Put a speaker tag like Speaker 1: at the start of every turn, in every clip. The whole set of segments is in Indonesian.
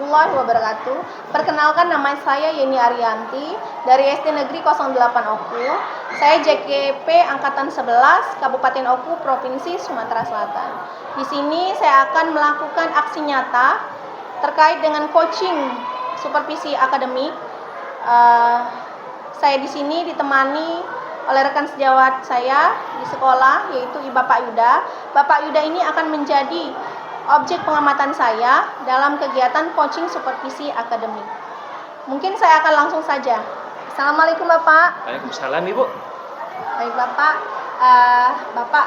Speaker 1: warahmatullahi wabarakatuh. Perkenalkan, nama saya Yeni Arianti dari SD Negeri 08 Oku. Saya JKP Angkatan 11 Kabupaten Oku, Provinsi Sumatera Selatan. Di sini saya akan melakukan aksi nyata terkait dengan coaching supervisi akademik. Saya di sini ditemani oleh rekan sejawat saya di sekolah, yaitu Bapak Yuda. Bapak Yuda ini akan menjadi objek pengamatan saya dalam kegiatan coaching supervisi akademik. Mungkin saya akan langsung saja. Assalamualaikum Bapak.
Speaker 2: Waalaikumsalam Ibu.
Speaker 1: Baik Bapak,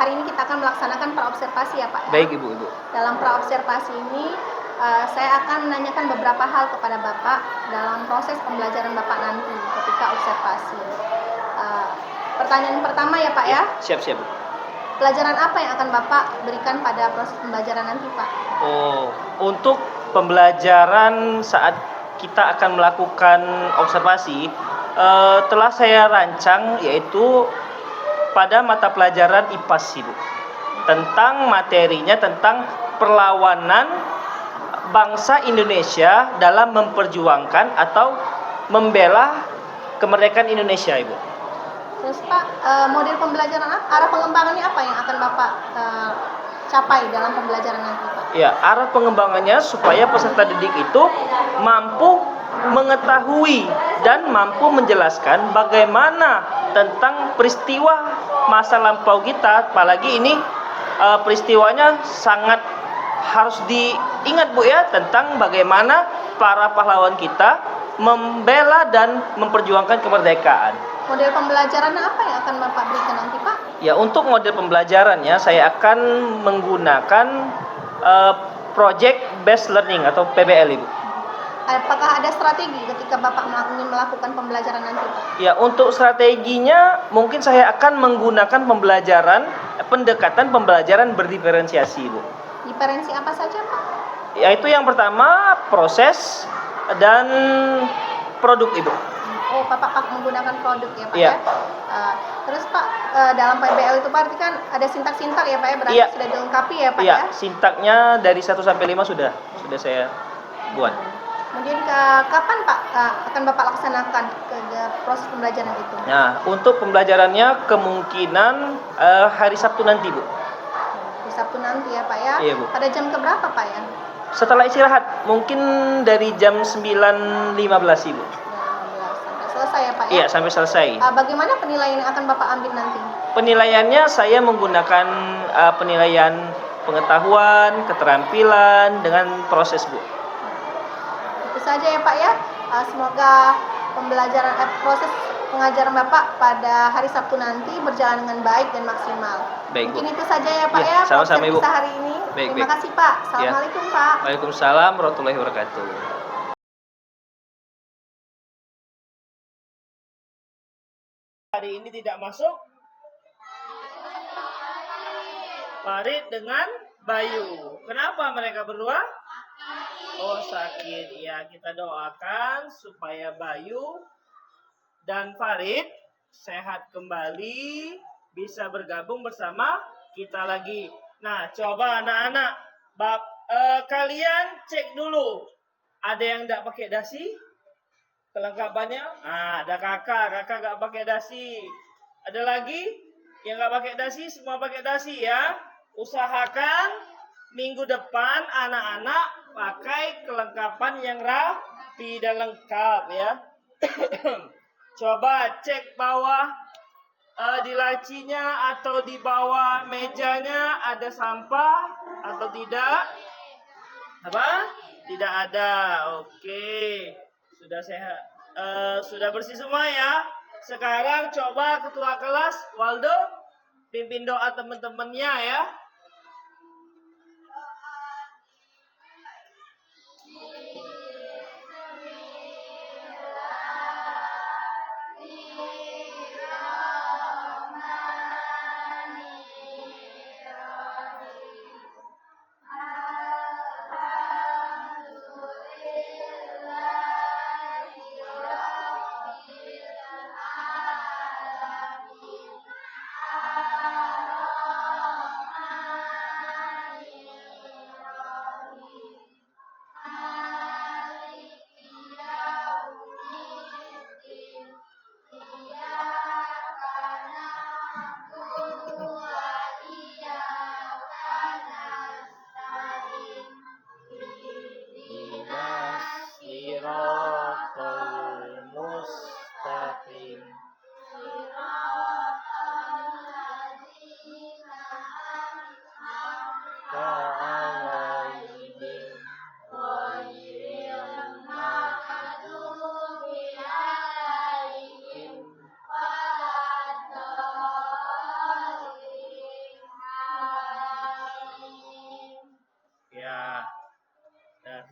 Speaker 1: hari ini kita akan melaksanakan praobservasi ya Pak.
Speaker 2: Baik Ibu.
Speaker 1: Dalam praobservasi ini saya akan menanyakan beberapa hal kepada Bapak dalam proses pembelajaran Bapak nanti ketika observasi. Pertanyaan pertama ya Pak ya.
Speaker 2: Siap.
Speaker 1: Pelajaran apa yang akan Bapak berikan pada proses pembelajaran nanti Pak?
Speaker 2: Untuk pembelajaran saat kita akan melakukan observasi, telah saya rancang yaitu pada mata pelajaran IPAS Ibu. Tentang materinya tentang perlawanan bangsa Indonesia dalam memperjuangkan atau membela kemerdekaan Indonesia Ibu.
Speaker 1: Terus Pak, model pembelajaran arah pengembangannya apa yang akan Bapak capai dalam pembelajaran nanti Pak?
Speaker 2: Ya, arah pengembangannya supaya peserta didik itu mampu mengetahui dan mampu menjelaskan bagaimana tentang peristiwa masa lampau kita, apalagi ini peristiwanya sangat harus diingat Bu ya, tentang bagaimana para pahlawan kita membela dan memperjuangkan kemerdekaan.
Speaker 1: Model pembelajarannya apa yang akan Bapak berikan nanti Pak?
Speaker 2: Ya, untuk model pembelajarannya saya akan menggunakan project based learning atau PBL Ibu.
Speaker 1: Apakah ada strategi ketika Bapak melakukan pembelajaran nanti Pak?
Speaker 2: Ya, untuk strateginya mungkin saya akan menggunakan pendekatan pembelajaran berdiferensiasi Ibu.
Speaker 1: Diferensi apa saja Pak?
Speaker 2: Yaitu yang pertama proses dan produk Ibu.
Speaker 1: Oh, Bapak menggunakan produk ya Pak
Speaker 2: ya?
Speaker 1: Terus Pak, dalam PBL itu berarti kan ada sintak-sintak ya Pak ya? Berarti sudah dilengkapi ya Pak ya?
Speaker 2: Sintaknya dari 1 sampai 5 sudah saya buat.
Speaker 1: Kemudian kapan Pak akan Bapak laksanakan proses pembelajaran itu?
Speaker 2: Nah, untuk pembelajarannya kemungkinan hari Sabtu nanti Bu.
Speaker 1: Hari Sabtu nanti ya Pak ya?
Speaker 2: Iya Bu.
Speaker 1: Pada jam keberapa Pak ya?
Speaker 2: Setelah istirahat, mungkin dari jam 9.15 Ibu.
Speaker 1: Selesai ya Pak ya?
Speaker 2: Iya, sampai selesai.
Speaker 1: Bagaimana penilaian yang akan Bapak ambil nanti?
Speaker 2: Penilaiannya saya menggunakan penilaian pengetahuan, keterampilan dengan proses Bu.
Speaker 1: Itu saja ya Pak ya. Semoga proses pengajaran Bapak pada hari Sabtu nanti berjalan dengan baik dan maksimal.
Speaker 2: Baik,
Speaker 1: Mungkin
Speaker 2: Bu.
Speaker 1: itu saja ya Pak ya.
Speaker 2: Sama-sama Ibu.
Speaker 1: Hari ini. Terima kasih Pak. Assalamualaikum Pak.
Speaker 2: Waalaikumsalam warahmatullahi wabarakatuh. Hari ini tidak masuk Farid dengan Bayu. Kenapa mereka berdua? Oh, sakit. Ya, kita doakan supaya Bayu dan Farid sehat kembali, bisa bergabung bersama kita lagi. Nah, coba anak-anak, kalian cek dulu. Ada yang tidak pakai dasi? Kelengkapannya? Nah, ada kakak nggak pakai dasi. Ada lagi yang nggak pakai dasi? Semua pakai dasi ya. Usahakan minggu depan anak-anak pakai kelengkapan yang rapi dan lengkap ya. Coba cek bawah di lacinya atau di bawah mejanya ada sampah atau tidak? Apa? Tidak ada. Oke. Sudah sehat. Sudah bersih semua ya. Sekarang coba ketua kelas Waldo pimpin doa teman-temannya ya.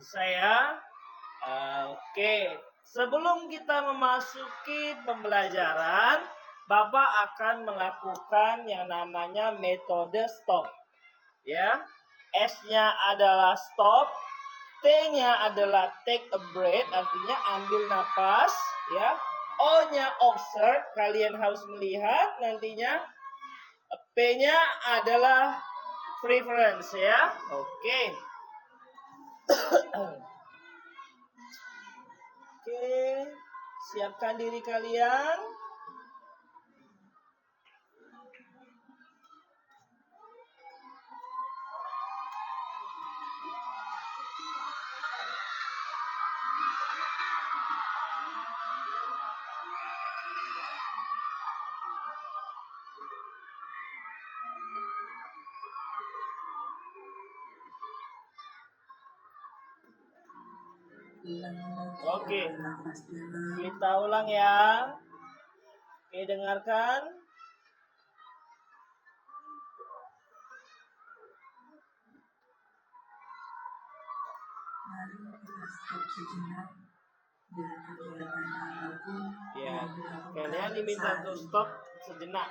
Speaker 2: saya. Oke, sebelum kita memasuki pembelajaran, Bapak akan melakukan yang namanya metode stop. Ya, S-nya adalah stop, T-nya adalah take a breath, artinya ambil napas, ya. O-nya observe, kalian harus melihat nantinya. P-nya adalah preference, ya. Oke. Oke, siapkan diri kalian. Oke, kita ulang ya. Oke, dengarkan.
Speaker 3: Mari kita stop sejenak dari kegiatan apapun
Speaker 2: Ya,
Speaker 3: yang dilakukan
Speaker 2: kalian diminta
Speaker 3: saat
Speaker 2: untuk
Speaker 3: ini.
Speaker 2: stop sejenak.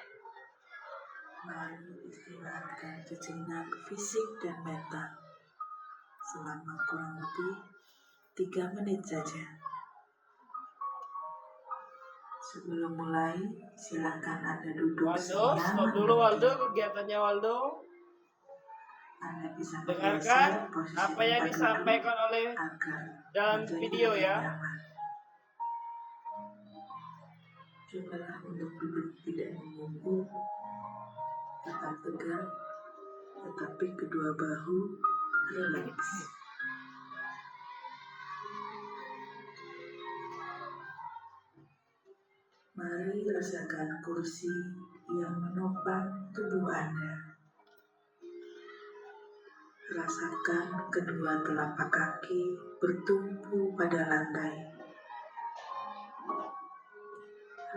Speaker 3: Mari istirahatkan sejenak fisik dan mental selama kurang lebih 3 menit saja. Sebelum mulai, silakan Anda duduk
Speaker 2: Waldo, stop dulu Waldo, kegiatannya Waldo.
Speaker 3: Anda bisa
Speaker 2: Dengarkan
Speaker 3: bergeser posisi
Speaker 2: apa yang
Speaker 3: tempat
Speaker 2: disampaikan
Speaker 3: duduk
Speaker 2: oleh
Speaker 3: agar
Speaker 2: dalam
Speaker 3: menjadi
Speaker 2: video
Speaker 3: lebih
Speaker 2: ya.
Speaker 3: nyaman. Cobalah untuk duduk tidak membungkuk, tetap tegak, tetapi kedua bahu rileks. Mari rasakan kursi yang menopang tubuh Anda. Rasakan kedua telapak kaki bertumpu pada lantai.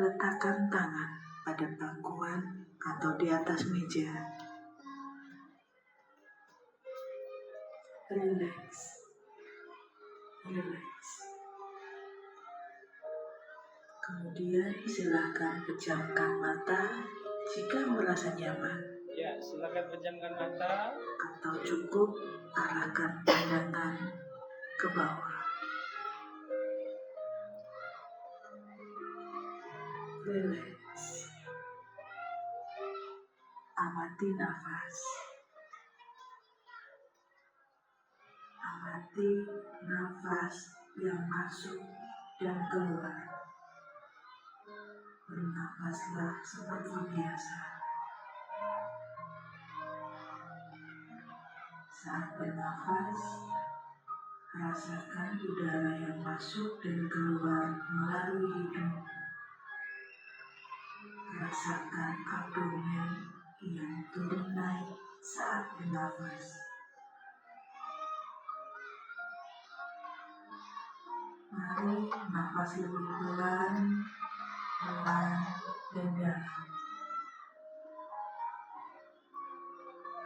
Speaker 3: Letakkan tangan pada pangkuan atau di atas meja. Rileks. Rileks. Kemudian silakan pejamkan mata jika merasa nyaman.
Speaker 2: Ya, silakan pejamkan mata.
Speaker 3: Atau cukup arahkan pandangan ke bawah. Rileks. Amati nafas. Amati nafas yang masuk dan keluar. Bernafaslah seperti biasa. Saat bernafas, rasakan udara yang masuk dan keluar melalui hidung. Rasakan abdomen yang turun naik saat bernafas. Mari nafas lebih pelan, dan dalam.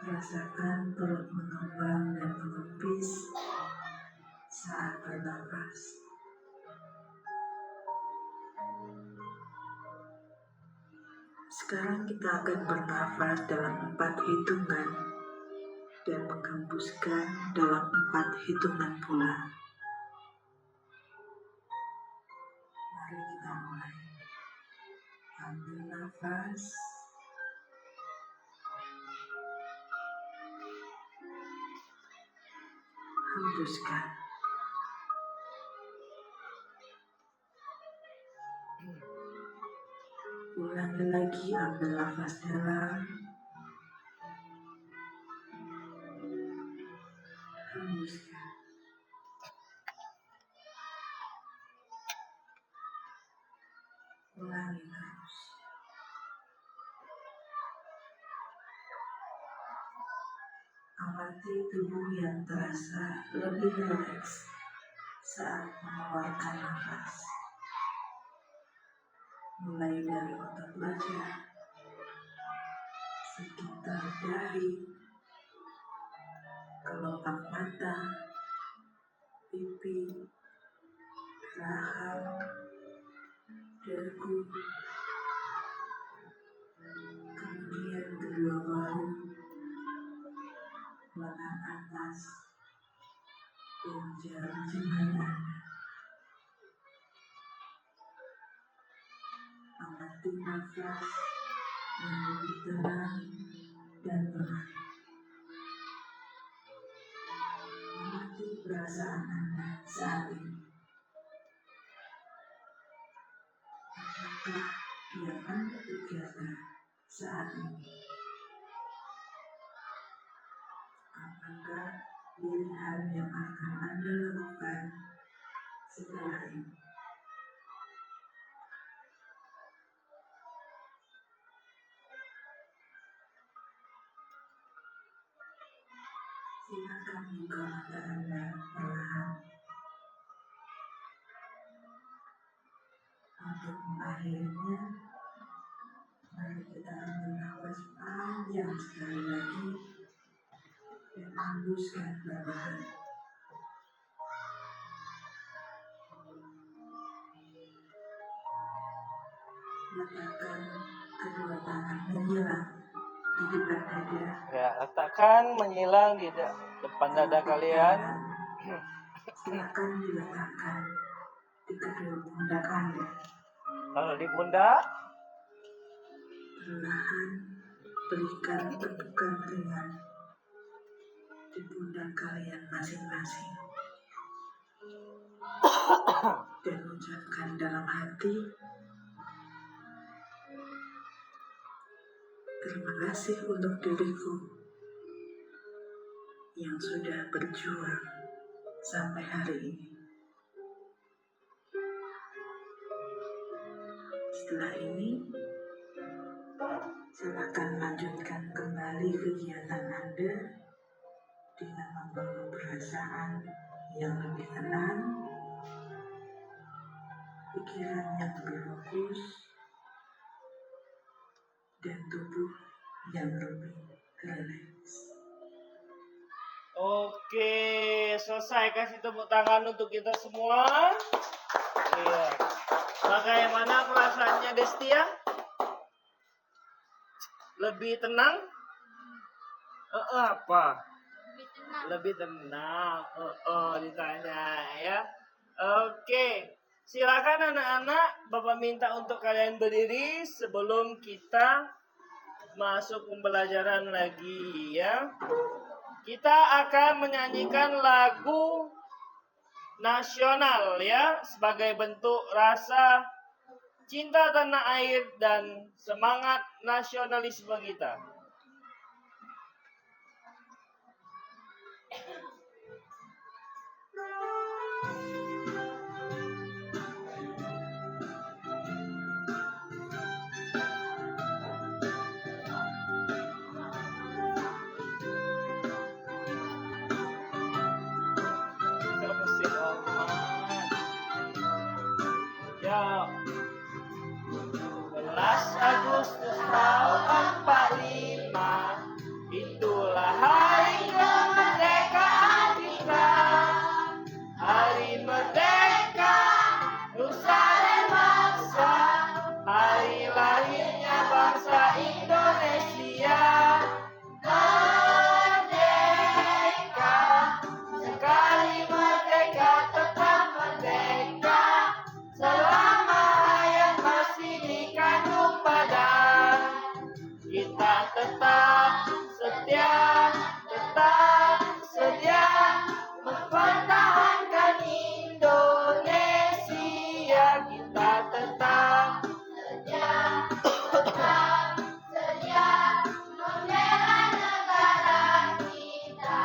Speaker 3: Rasakan perut mengembang dan mengepis saat bernafas. Sekarang kita akan bernafas dalam 4 hitungan dan menghembuskan dalam 4 hitungan pula. Mari kita mulai. Ambil nafas. Hembuskan. Ulangi lagi, ambil nafas dalam. Hembuskan. Ulangi terus. Amati tubuh yang terasa lebih rileks saat mengeluarkan nafas. Mulai dari otot wajah, sekitar dahi, kelopak mata, pipi, rahang, dagu, kemudian kedua bahu, lengan atas, dan jarum jemari Anda. Amati nafas yang lebih tenang dan pelan. Amati perasaan Anda saat ini. Apakah yang Anda pikirkan saat ini? Apakah pilihan yang akan Anda lakukan setelah ini? Silakan buka mata Anda perlahan untuk mengakhirinya. Mari kita ambil nafas panjang sekali lagi dan hembuskan perlahan. Letakkan kedua tangan menyilang di depan dada.
Speaker 2: Ya, letakkan menyilang di depan dada kalian.
Speaker 3: Silakan diletakkan di kedua pundak Anda.
Speaker 2: Kalau di pundak,
Speaker 3: Perlahan berikan tepukan ringan di pundak kalian masing-masing. Dan ucapkan dalam hati, terima kasih untuk diriku yang sudah berjuang sampai hari ini. Setelah ini, silakan lanjutkan kembali kegiatan Anda dengan membawa perasaan yang lebih tenang, pikiran yang lebih fokus, dan tubuh yang lebih rileks.
Speaker 2: oke, selesai. Kasih tepuk tangan untuk kita semua. Iya. Bagaimana perasaannya Destia? Lebih tenang? Apa? Lebih tenang. Ditanya ya. Oke. Silakan anak-anak, Bapak minta untuk kalian berdiri sebelum kita masuk pembelajaran lagi ya. Kita akan menyanyikan lagu nasional ya, sebagai bentuk rasa cinta tanah air dan semangat nasionalisme kita. Ya, 11 Agustus tahun 45, itulah hari kemerdekaan kita. Hari merdeka, nusa dan bangsa, hari lahirnya bangsa Indonesia. Merdeka, sekali merdeka tetap merdeka, selama hayat masih dikandung badan. Kita tetap setia mempertahankan Indonesia. Kita tetap setia membela negara kita.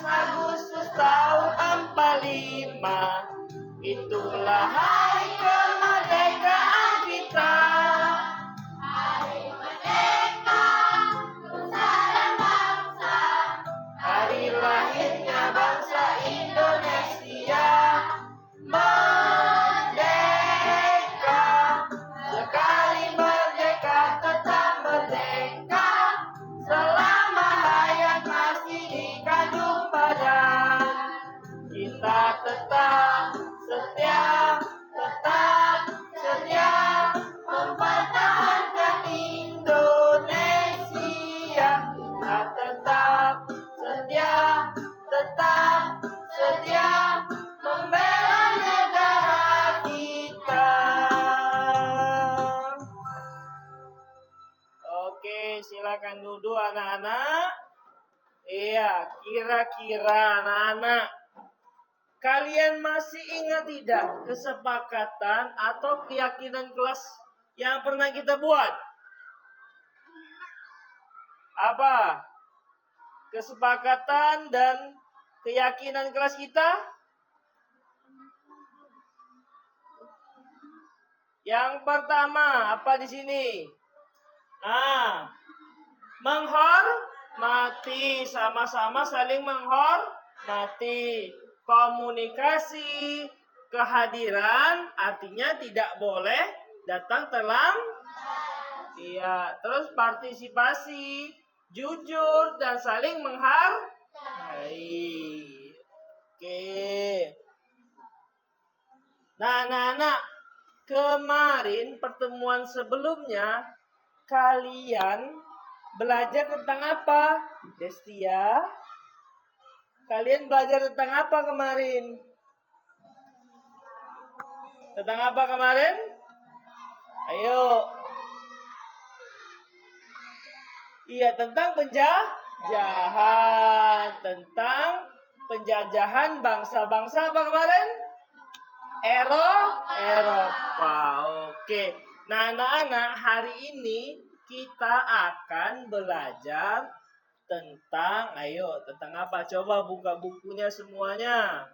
Speaker 2: Agustus tahun 45, itulah hari kemerdekaan kita. Hari merdeka. Iya, kira-kira anak-anak, kalian masih ingat tidak kesepakatan atau keyakinan kelas yang pernah kita buat? Apa? Kesepakatan dan keyakinan kelas kita? Yang pertama, apa di sini? Menghormati, sama-sama saling menghormati. Komunikasi, kehadiran artinya tidak boleh datang terlambat. Iya, terus partisipasi, jujur dan saling menghargai. Oke. Nah, kemarin pertemuan sebelumnya kalian belajar tentang apa? Destia, kalian belajar tentang apa kemarin? Tentang apa kemarin? Ayo. Iya, tentang penjajahan. Tentang penjajahan bangsa-bangsa apa kemarin? Eropa. Oke. Nah, anak-anak, hari ini kita akan belajar tentang tentang apa? Coba buka bukunya semuanya.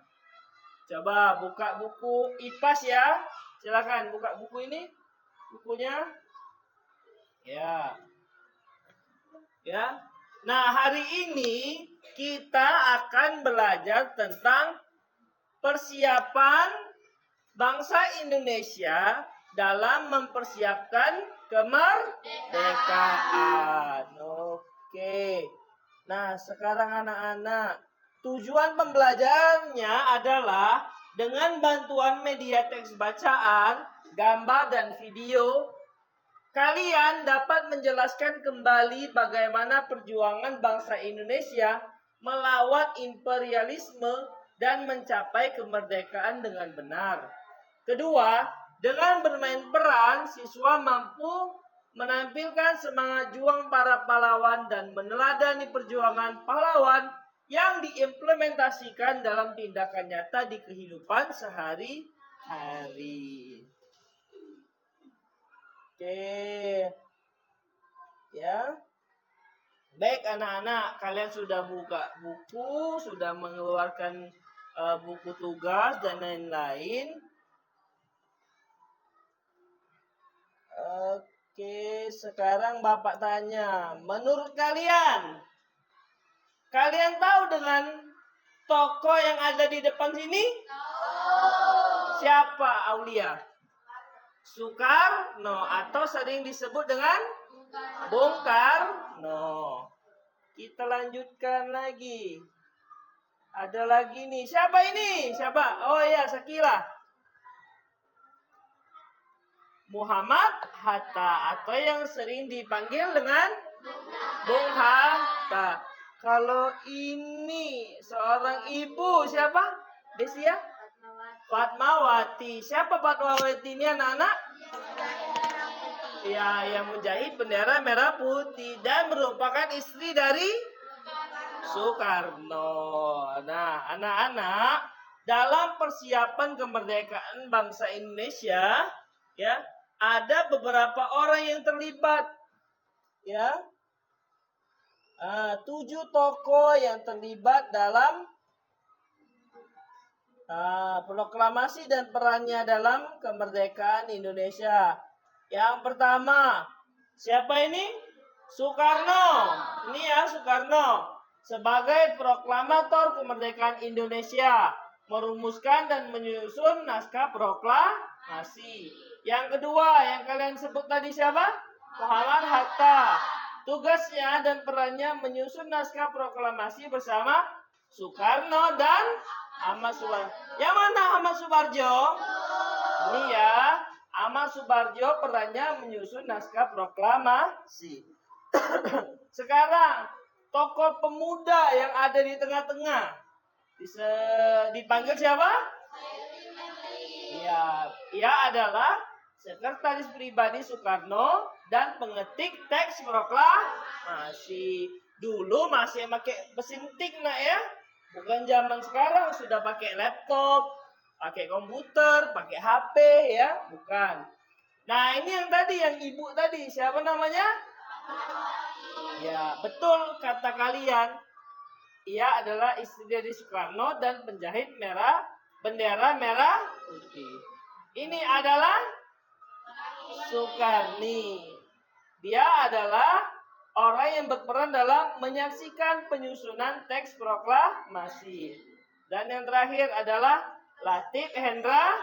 Speaker 2: Coba buka buku IPAS ya. Silakan buka buku ini. Bukunya. Ya. Ya. Nah, hari ini kita akan belajar tentang persiapan bangsa Indonesia dalam mempersiapkan kemerdekaan. Oke. Nah, sekarang anak-anak, tujuan pembelajarannya adalah dengan bantuan media teks bacaan, gambar, dan video, kalian dapat menjelaskan kembali bagaimana perjuangan bangsa Indonesia melawan imperialisme dan mencapai kemerdekaan dengan benar. Kedua, dengan bermain peran, siswa mampu menampilkan semangat juang para pahlawan dan meneladani perjuangan pahlawan yang diimplementasikan dalam tindakan nyata di kehidupan sehari-hari. Oke. Ya. Baik anak-anak, kalian sudah buka buku, sudah mengeluarkan buku tugas dan lain-lain. Oke, sekarang Bapak tanya, menurut kalian tahu dengan tokoh yang ada di depan sini? Siapa, Aulia? Soekarno, atau sering disebut dengan Bung Karno. Kita lanjutkan lagi. Ada lagi nih. Siapa ini? Siapa? Oh ya, Sakila. Muhammad Hatta, atau yang sering dipanggil dengan Bung Hatta. Kalau ini seorang ibu, siapa? Desia? Fatmawati. Siapa Fatmawati ini anak-anak? Ya, yang menjahit bendera merah putih dan merupakan istri dari Soekarno. Nah, anak-anak, dalam persiapan kemerdekaan bangsa Indonesia, ya, ada beberapa orang yang terlibat, ya. 7 tokoh yang terlibat dalam proklamasi dan perannya dalam kemerdekaan Indonesia. Yang pertama, siapa ini? Soekarno. Ini ya, Soekarno. Sebagai proklamator kemerdekaan Indonesia, merumuskan dan menyusun naskah proklamasi. Yang kedua, yang kalian sebut tadi siapa? Muhammad Hatta. Tugasnya dan perannya menyusun naskah proklamasi bersama Soekarno dan Ahmad Subarjo. Yang mana Ahmad Subarjo? Ini ya, Ahmad Subarjo perannya menyusun naskah proklamasi. Sekarang, tokoh pemuda yang ada di tengah-tengah dipanggil siapa? Ya, ia adalah sekretaris pribadi Soekarno dan pengetik teks proklamasi. Dulu masih pakai mesin tik nak ya. Bukan zaman sekarang sudah pakai laptop, pakai komputer, pakai HP ya, bukan. Nah, ini yang tadi yang ibu tadi, siapa namanya? Ya, betul kata kalian. Ia adalah istri dari Soekarno dan penjahit bendera merah putih. Ini adalah Soekarni. Dia adalah orang yang berperan dalam menyaksikan penyusunan teks proklamasi. Dan yang terakhir adalah Latif Hendra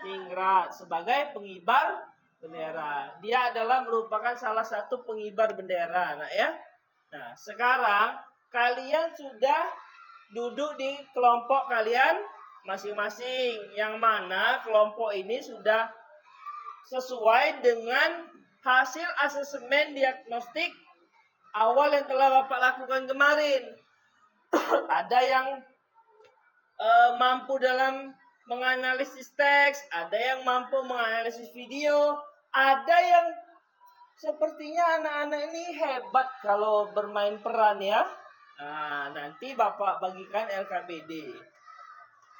Speaker 2: Ningrat sebagai pengibar bendera. Dia adalah merupakan salah satu pengibar bendera, nak ya. Nah, sekarang kalian sudah duduk di kelompok kalian masing-masing. Yang mana kelompok ini sudah sesuai dengan hasil asesmen diagnostik awal yang telah Bapak lakukan kemarin. Ada yang mampu dalam menganalisis teks, ada yang mampu menganalisis video, ada yang sepertinya anak-anak ini hebat kalau bermain peran ya. Nah, nanti Bapak bagikan LKPD.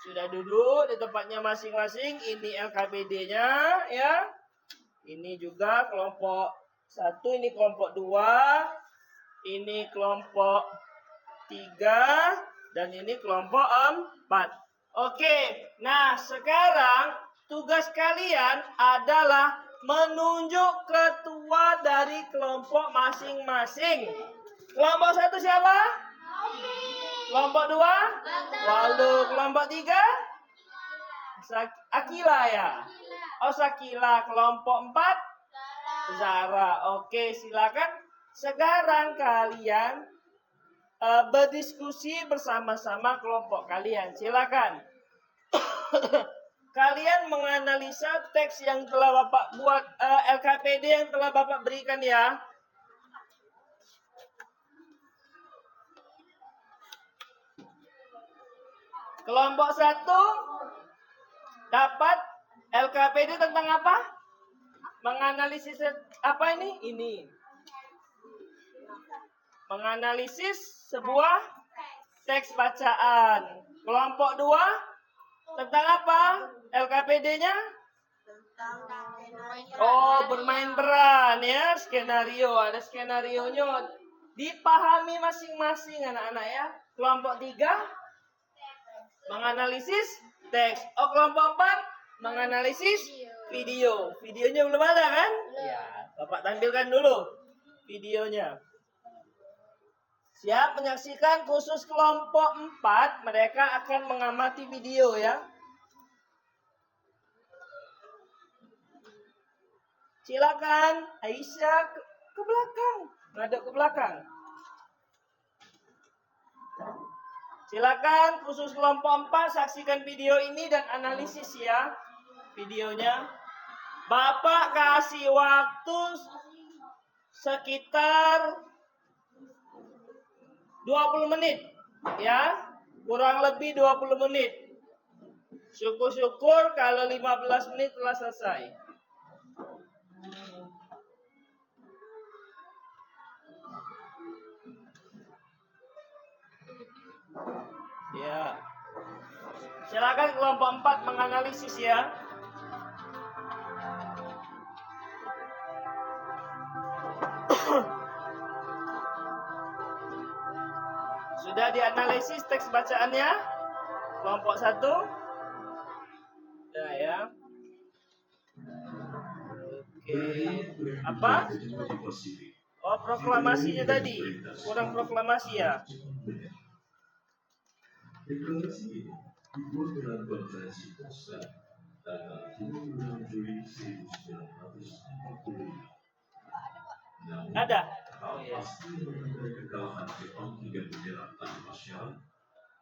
Speaker 2: Sudah duduk di tempatnya masing-masing, ini LKPD-nya ya. Ini juga kelompok 1, ini kelompok 2, ini kelompok 3, dan ini kelompok 4. Oke, nah sekarang tugas kalian adalah menunjuk ketua dari kelompok masing-masing. Kelompok 1 siapa? Kelompok 2? Waldo. Kelompok 3? Akila ya? Oh, Sakila. Kelompok 4? Zara. Oke, silakan. Sekarang kalian berdiskusi bersama-sama kelompok kalian. Silakan. Kalian menganalisa teks yang telah Bapak buat, LKPD yang telah Bapak berikan ya. Kelompok 1 dapat LKPD tentang apa? Menganalisis apa ini? Ini. Menganalisis sebuah teks bacaan. Kelompok 2 tentang apa? LKPD-nya? Oh, bermain peran ya, skenario. Ada skenarionya. Dipahami masing-masing anak-anak ya. Kelompok 3 menganalisis teks. Oh, kelompok 4 menganalisis video. Videonya belum ada kan? Ya, Bapak tampilkan dulu videonya. Siap menyaksikan khusus kelompok 4, mereka akan mengamati video ya. Silakan Aisyah ke belakang, ngadep ke belakang. Silakan khusus kelompok 4 saksikan video ini dan analisis ya videonya. Bapak kasih waktu sekitar 20 menit ya. Kurang lebih 20 menit. Syukur-syukur kalau 15 menit telah selesai. Ya. Silakan kelompok 4 menganalisis ya. Sudah dianalisis teks bacaannya? Kelompok 1? Ya. Oke. Apa? Oh, proklamasinya tadi. Kurang proklamasi ya.
Speaker 4: Deklarasi dibuat dalam konferensi Potsdam tanggal 26 Juli 1945. Namun,
Speaker 2: Ada.
Speaker 4: hal pasti menandai kekalahan Jepang hingga menyerang tanpa syarat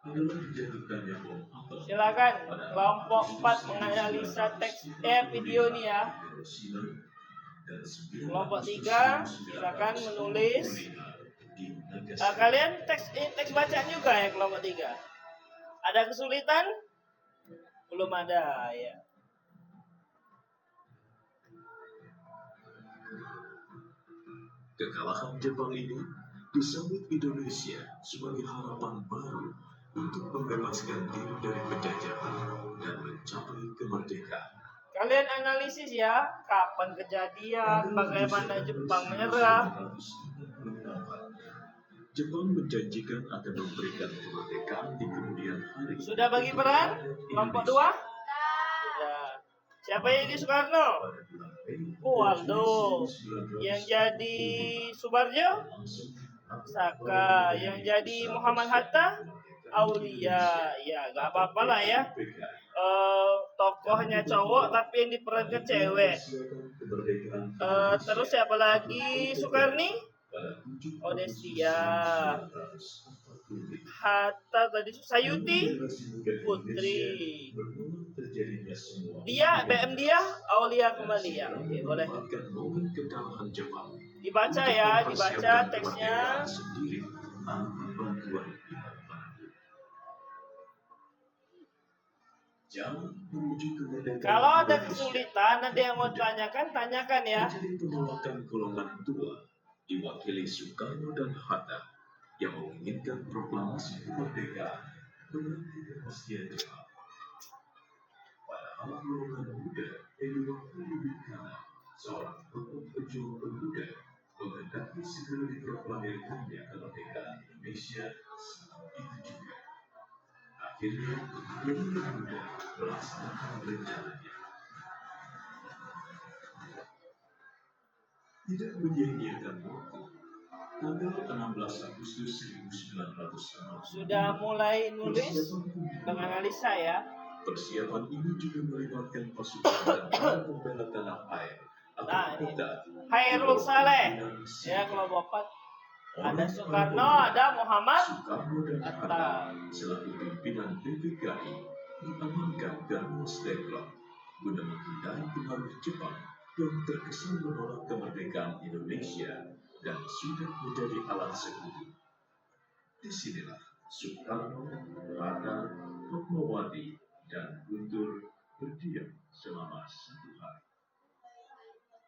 Speaker 4: adalah dijatuhkannya bom atom.
Speaker 2: Silakan kelompok 4 menganalisa teks video ini ya. Kelompok 3 silakan menulis. Kalian teks bacaan juga ya kelompok 3. Ada kesulitan? Belum ada ya.
Speaker 4: Kekalahan Jepang ini disambut Indonesia sebagai harapan baru untuk membebaskan diri dari penjajahan dan mencapai kemerdekaan.
Speaker 2: Kalian analisis ya, kapan kejadian, bagaimana Jepang menyerah.
Speaker 4: Jepang menjanjikan akan memberikan kemerdekaan di kemudian hari.
Speaker 2: Sudah bagi peran? Kelompok 2? Sudah. Siapa yang jadi Soekarno? Waldo. Yang jadi Subarjo? Saka. Yang jadi Muhammad Hatta? Aulia. Ya, gak apa-apa lah ya. Tokohnya cowok tapi yang diperankan cewek. Terus siapa lagi? Soekarni? Odestia. Hatta tadi Sayuti Putri. Dia BM dia Aulia kembali ya. Oke, boleh. Dibaca ya, dibaca teksnya. Kalau ada kesulitan, ada yang mau tanyakan, tanyakan ya.
Speaker 4: Menjadi penolakan golongan tua diwakili Soekarno dan Hatta yang menginginkan proklamasi kemerdekaan berarti kepastian Jepang. Padahal golongan muda yang diwakili lebih kanan, seorang tokoh pejuang pemuda menghendaki segera diproklamirkannya kemerdekaan Indonesia saat itu juga. Akhirnya, golongan muda melaksanakan rencananya. Tidak menyia-nyiakan waktu. Tanggal 16 Agustus 1960.
Speaker 2: Sudah mulai nulis, menganalisa ya.
Speaker 4: Persiapan ini juga melibatkan pasukan dan pembela tanah air atau kota.
Speaker 2: Hairul Saleh. Ya, kelompok 4. Ada Soekarno, ada Muhammad
Speaker 4: Soekarno dan Hatta selaku pimpinan PPKI diamankan dan Musdeklam guna menghindari pengaruh Jepang yang terkesan menolak kemerdekaan Indonesia dan sudah menjadi alat sekutu. Disinilah Soekarno, Hatta, Fatmawati, dan Guntur berdiam selama 1 hari.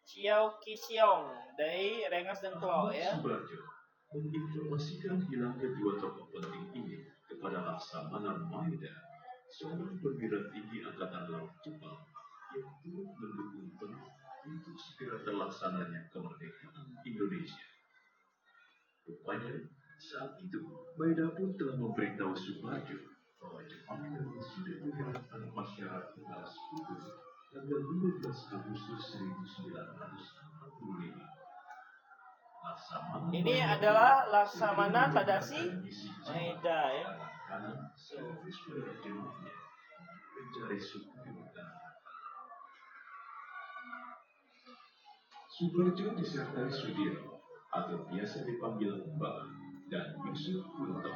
Speaker 2: Ciao Kisiong dari Rengas Dengklok ya.
Speaker 4: Subarjo menginformasikan hilangnya 2 tokoh penting ini kepada Laksamana Maeda, seorang perwira tinggi Angkatan Laut Jepang yang turut mendukung penuh untuk segera terlaksananya kemerdekaan Indonesia. Rupanya, saat itu, Maeda pun telah memberitahu Subarjo bahwa Jepang memang sudah menyerahkan masyarakat atas putus tanggal 12 Agustus 1945.
Speaker 2: Ini adalah Laksamana Tadashi Maeda ya.
Speaker 4: Subarjo disertai Sudirno atau biasa dipanggil Mbak dan Yusuf Kunto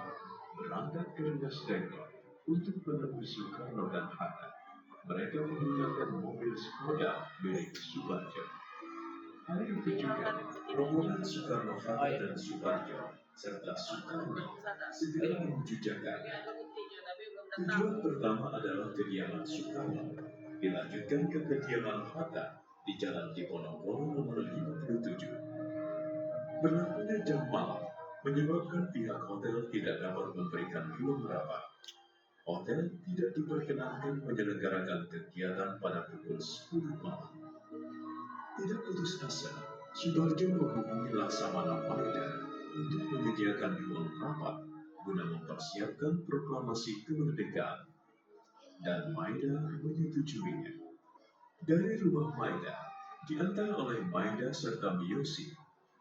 Speaker 4: berangkat ke Rengas Dengklok untuk menemui Soekarno dan Hatta. Mereka menggunakan mobil Skoda milik Subarjo. Hari itu juga, rombongan Soekarno, Hatta dan Subarjo serta Soekarno segera menuju Jakarta. Tujuan pertama adalah kediaman Soekarno, dilanjutkan ke kediaman Hatta di Jalan Diponegoro nomor 57. Berlakunya jam malam menyebabkan pihak hotel tidak dapat memberikan ruang rapat. Hotel tidak diperkenankan menyelenggarakan kegiatan pada pukul 10 malam. Tidak putus asa, Subarjo menghubungi Laksamana Maeda untuk menyediakan ruang rapat guna mempersiapkan proklamasi kemerdekaan. Dan Maeda menyetujuinya. Dari rumah Maeda, diantar oleh Maeda serta Miyoshi,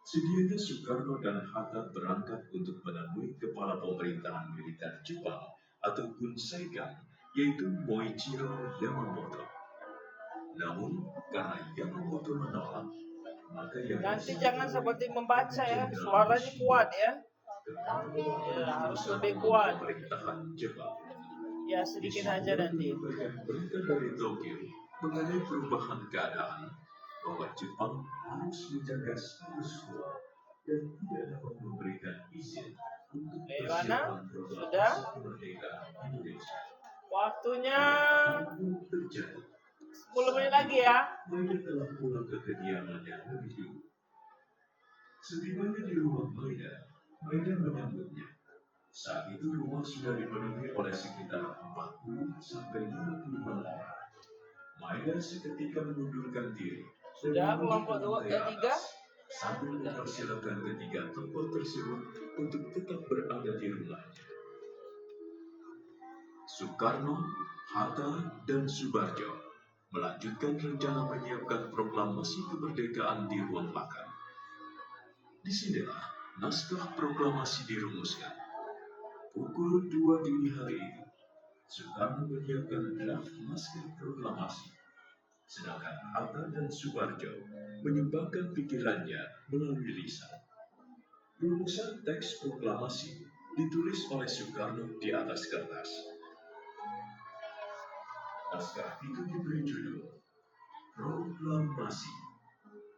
Speaker 4: sedianya Soekarno dan Hatta berangkat untuk menemui kepala pemerintahan militer Jepang atau Gunseikan, yaitu Moichiro Yamamoto. Namun, karena Yamamoto menolak, maka
Speaker 2: Nanti jangan seperti membaca ya, suaranya kuat ya. Ya, harus lebih kuat.
Speaker 4: Pemerintahan Jepang.
Speaker 2: Ya, sedikit aja nanti.
Speaker 4: Berita dari Tokyo mengenai perubahan keadaan bahwa Jepang harus menjaga status quo dan tidak dapat memberikan izin untuk
Speaker 2: Bagaimana?
Speaker 4: persiapan proklamasi
Speaker 2: Sudah?
Speaker 4: kemerdekaan Indonesia.
Speaker 2: Waktunya
Speaker 4: Namun terjadi.
Speaker 2: 10 menit lagi ya.
Speaker 4: Maeda telah pulang ke kediamannya lebih dulu. Setibanya di rumah Maeda, Maida menyambutnya. Saat itu rumah sudah dipenuhi oleh sekitar 40 sampai 50 orang. Maida seketika mengundurkan diri.
Speaker 2: Sudah kelompok 3?
Speaker 4: Sambil mempersilakan ketiga tokoh tersebut untuk tetap berada di rumahnya. Soekarno, Hatta, dan Subarjo melanjutkan rencana menyiapkan proklamasi kemerdekaan di ruang makan. Disinilah naskah proklamasi dirumuskan. Pukul 2 dini hari itu, Soekarno menyiapkan draft naskah proklamasi, sedangkan Hatta dan Subarjo menyumbangkan pikirannya melalui lisan. Rumusan teks proklamasi ditulis oleh Soekarno di atas kertas. Naskah itu diberi judul Proklamasi,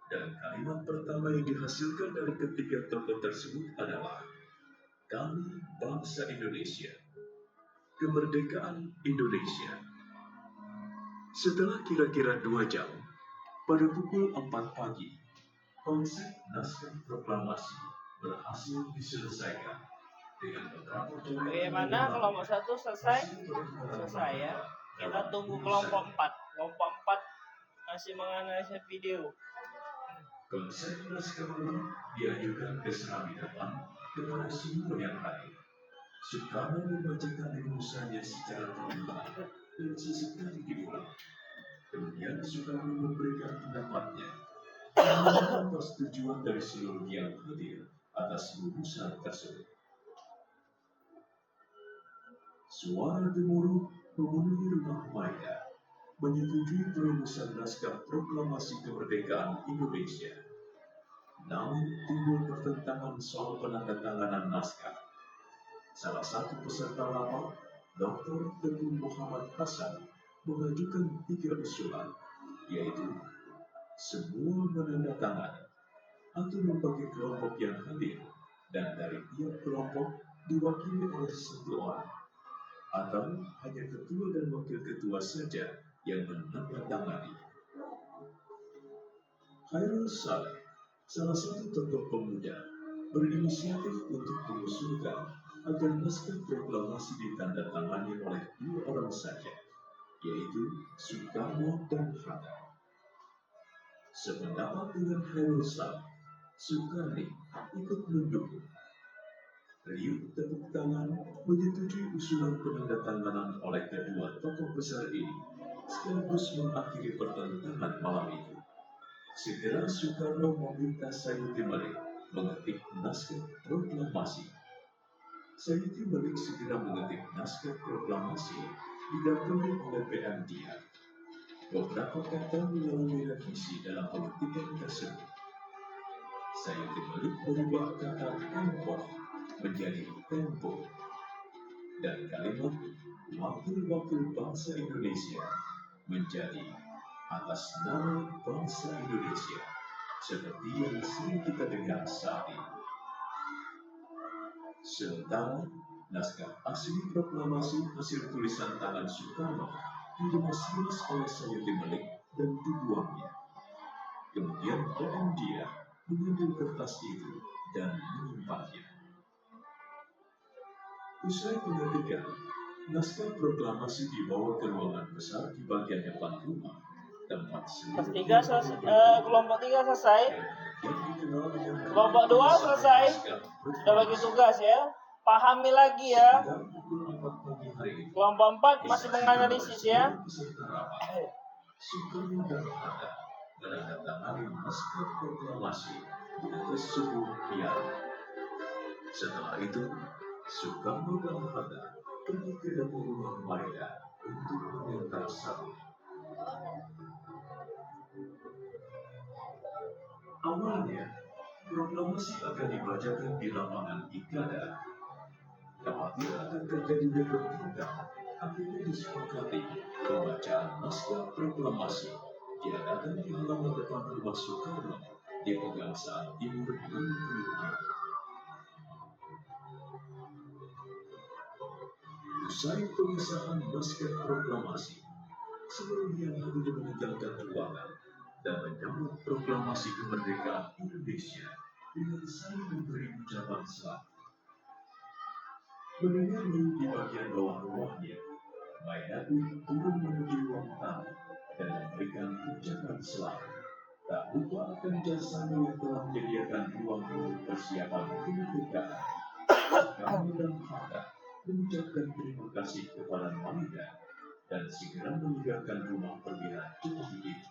Speaker 4: dan kalimat pertama yang dihasilkan dari ketiga tokoh tersebut adalah "Kami bangsa Indonesia, kemerdekaan Indonesia." Setelah kira-kira 2 jam, pada pukul 4 pagi, konsep naskah proklamasi berhasil diselesaikan dengan beberapa cara.
Speaker 2: Bagaimana kelompok 1 selesai? Selesai ya. Kita tunggu kelompok 4. Kelompok 4 masih menganalisa video.
Speaker 4: Konsep naskah ini diajukan ke serambi depan kepada semua yang hadir. Soekarno membacakan rumusannya secara perlahan dan sesekali diulang. Kemudian Soekarno memberikan pendapatnya tentang persetujuan dari seluruh yang hadir atas rumusan tersebut. Suara gemuruh memenuhi rumah Maida, menyetujui perumusan naskah proklamasi kemerdekaan Indonesia. Namun timbul pertentangan soal penandatanganan naskah. Salah satu peserta rapat, Dr. Teguh Muhammad Hasan, mengajukan 3 usulan, yaitu semua menandatangani atau membagi kelompok yang hadir, dan dari tiap kelompok diwakili oleh 1 orang, atau hanya ketua dan wakil ketua saja yang menandatangani. Khairul Saleh, salah satu tokoh pemuda, berinisiatif untuk mengusulkan agar naskah proklamasi ditandatangani oleh 2 orang saja, yaitu Soekarno dan Hatta. Sependapat dengan Khairul Saleh, Soekarno ikut mendukung. Riuh tepuk tangan menyetujui usulan penandatanganan oleh kedua tokoh besar ini, sekaligus mengakhiri pertentangan malam itu. Segera Soekarno meminta Sayuti Malik mengetik naskah proklamasi. Sayuti Malik segera mengetik naskah proklamasi didampingi oleh PM Dia. Beberapa kata mengalami revisi dalam pengetikan tersebut. Sayuti Malik merubah kata "tempo" menjadi "tempo", dan kalimat "wakil-wakil bangsa Indonesia" menjadi "atas nama bangsa Indonesia", seperti yang sering kita dengar saat ini. Sementara naskah asli proklamasi hasil tulisan tangan Soekarno didemasilas oleh Sayuti Malik dan dibuangnya. Kemudian PM Dia mengambil kertas itu dan menyimpannya. Usai pengetikan, naskah proklamasi dibawa ke ruangan besar di bagian depan rumah, tempat
Speaker 2: kelompok 3 selesai. Kelompok 2 selesai. Sudah bagi tugas ya. Pahami lagi ya. Kelompok 4 masih menganalisis ya.
Speaker 4: Soekarno dan Hatta menandatangani naskah proklamasi di atas sebuah piala. Setelah itu, Soekarno dan Hatta pergi ke dapur rumah Maida untuk menyantap sahur. Awalnya, proklamasi akan dibacakan di lapangan Ikada. Khawatir akan terjadinya bentrokan, akhirnya disepakati pembacaan naskah proklamasi diadakan di halaman depan rumah Soekarno di Pegangsaan Timur 60. Usai pengesahan naskah proklamasi, seluruh yang hadir meninggalkan ruangan dan menyambut proklamasi kemerdekaan Indonesia dengan saling memberi ucapan selamat. Mendengar di bagian bawah rumahnya, Mainatu turun menuju ruang tamu dan memberikan ucapan selamat. Tak lupa akan jasanya yang telah menyediakan ruang untuk persiapan kemerdekaan. Soekarno dan Hatta mengucapkan terima kasih kepada Maida dan segera meninggalkan rumah perwira Jokowi itu.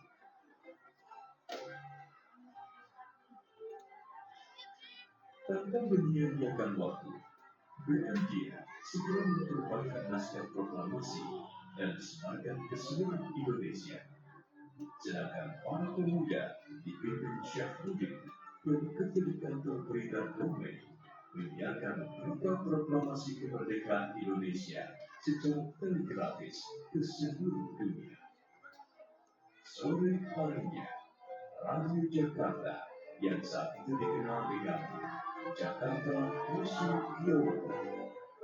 Speaker 4: Tanpa menyia-nyiakan waktu, BMJ segera menyerupakan naskah proklamasi dan disebarkan ke seluruh Indonesia. Sedangkan para pemuda dipimpin Syafruddin yang bekerja di kantor berita Damai menyiarkan berita proklamasi kemerdekaan Indonesia secara telegrafis ke seluruh dunia. Sore harinya, Radio Jakarta yang saat itu dikenal dengan Jakarta Musuh Kiyoto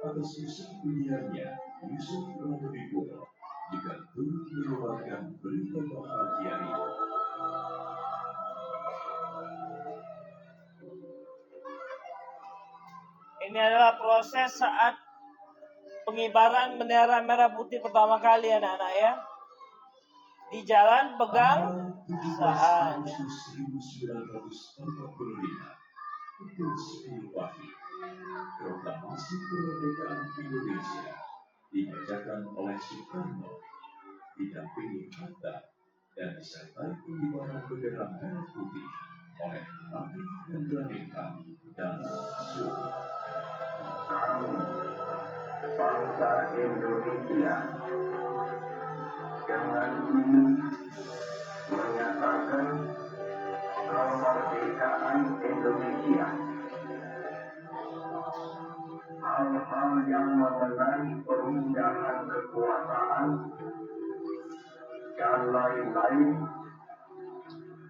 Speaker 4: atas usaha penyiarnya Yusuf Ramadibono juga turut menyebarkan berita bahagia itu.
Speaker 2: Ini adalah proses saat pengibaran bendera merah putih pertama kali anak-anak ya. Di jalan pegang saat
Speaker 4: 1945 pukul 10 pagi, proklamasi kemerdekaan Indonesia dibacakan oleh Soekarno, didampingi Hatta, dan disertai pengibaran bendera merah putih oleh Rafi Hendranita dan Suri.
Speaker 5: Kami, bangsa Indonesia, dengan ini menyatakan kemerdekaan Indonesia. Hal-hal yang mengenai pemindahan kekuasaan dan lain-lain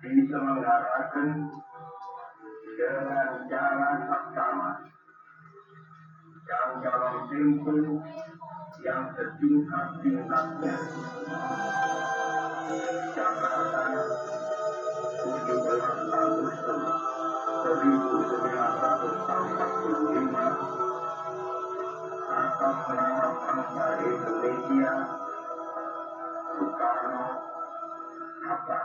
Speaker 5: diselenggarakan dengan cara saksama dan dalam tempo yang setingkat-tingkatnya. Jakarta, 17 Agustus 1945, atas nama bangsa Indonesia, Soekarno, Hatta.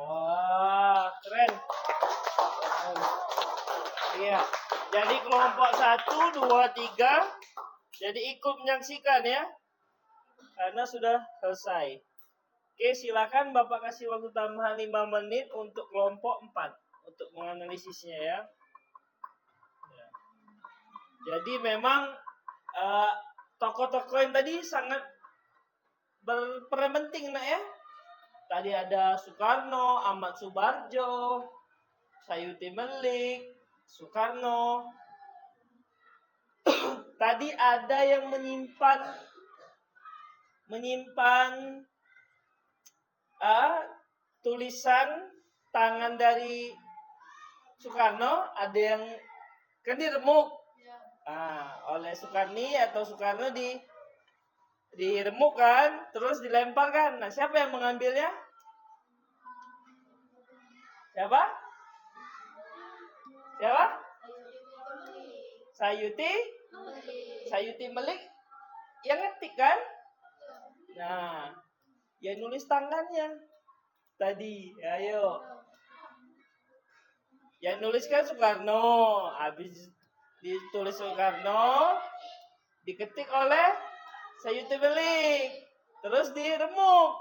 Speaker 2: wah, keren. Iya. Jadi kelompok 1, 2, 3 jadi ikut menyaksikan ya. Karena sudah selesai. Oke, silakan Bapak kasih waktu tambahan 5 menit untuk kelompok 4 untuk menganalisisnya ya. Ya. Jadi memang tokoh-tokoh yang tadi sangat berperan penting nak ya. Tadi ada Soekarno, Ahmad Subarjo, Sayuti Melik, Soekarno. Tadi ada yang menyimpan tulisan tangan dari Soekarno, ada yang kan diremuk oleh Soekarni atau Soekarno diremuk kan, terus dilemparkan. Nah, siapa yang mengambilnya? Siapa? Sayuti Melik yang ngetik kan? Nah, yang nulis tangannya tadi, ayo. Yang nulis kan Soekarno, habis ditulis Soekarno, diketik oleh Sayuti Melik, terus diremuk.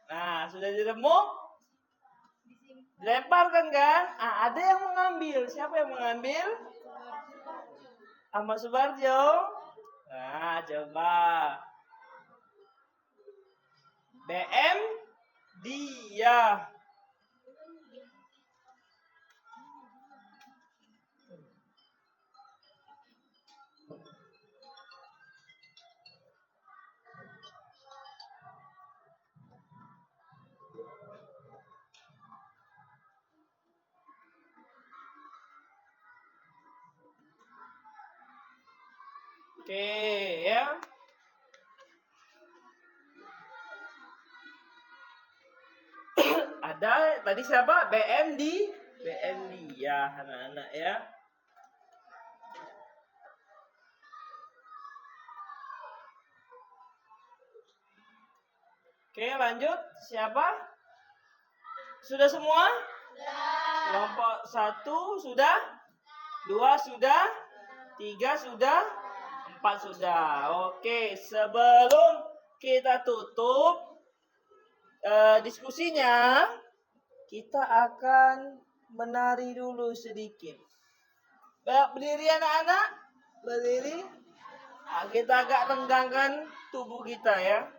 Speaker 2: Nah, sudah diremuk, dilemparkan kan? Ada yang mengambil. Siapa yang mengambil? Ahmad Subarjo. Nah, coba. BM dia. Oke, ya. Ada tadi siapa? BM dia, anak-anak ya. Oke, lanjut. Siapa? Sudah semua? Kelompok 1 sudah? 2 sudah? 3 sudah? 4 sudah. Oke, sebelum kita tutup diskusinya, kita akan menari dulu sedikit. Berdiri anak-anak. Berdiri. Nah, kita agak renggangkan tubuh kita ya.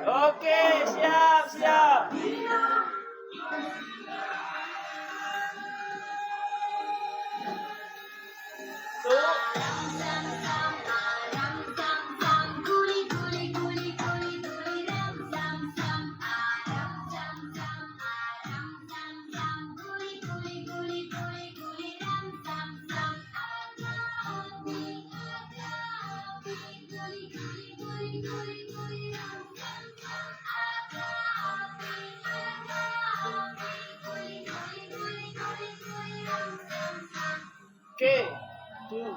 Speaker 2: Oke, siap. Oke. Tuh.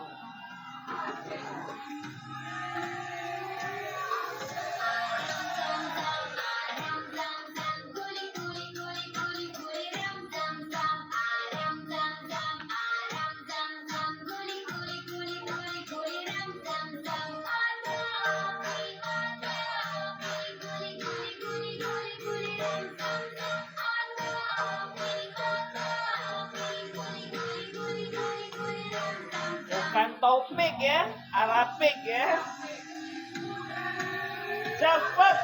Speaker 2: Bukan topik ya, Arabik ya. Cepat.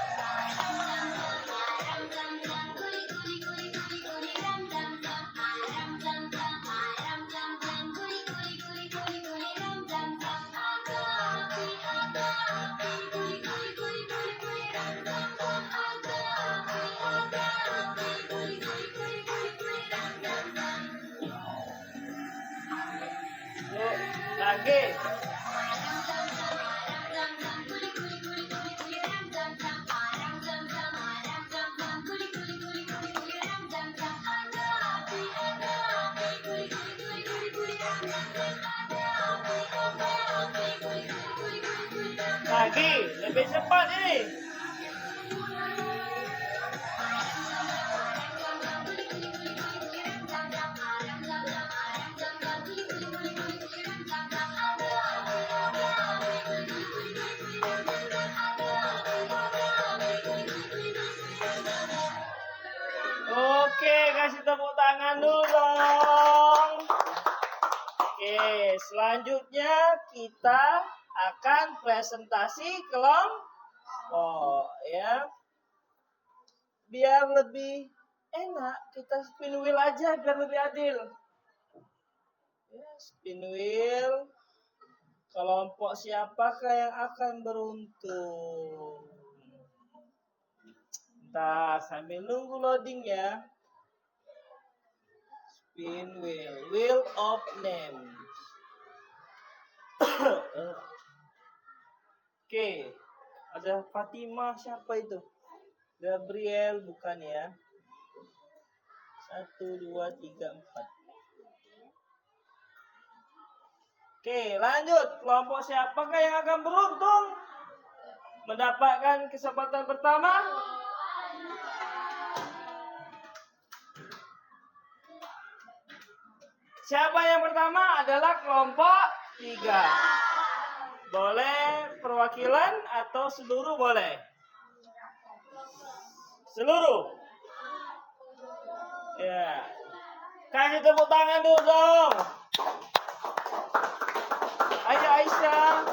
Speaker 2: Yuk, lagi. Lagi, lebih cepat ini. Oke, kasih tepuk tangan dulu dong. Oke, selanjutnya kita akan presentasi kelompok ya. Biar lebih enak, kita spin wheel aja biar lebih adil. Ya, spin wheel. Kelompok siapakah yang akan beruntung? Ntar sambil nunggu loading ya. Spin wheel, wheel of names. Oke, ada Fatimah, siapa itu? Gabriel bukan ya? 1, 2, 3, 4. Oke, lanjut. Kelompok siapakah yang akan beruntung mendapatkan kesempatan pertama? Siapa yang pertama? Adalah kelompok 3. Boleh perwakilan atau seluruh boleh? Seluruh. Ya. Kasih tepuk tangan dulu dong. Ayo Aisyah.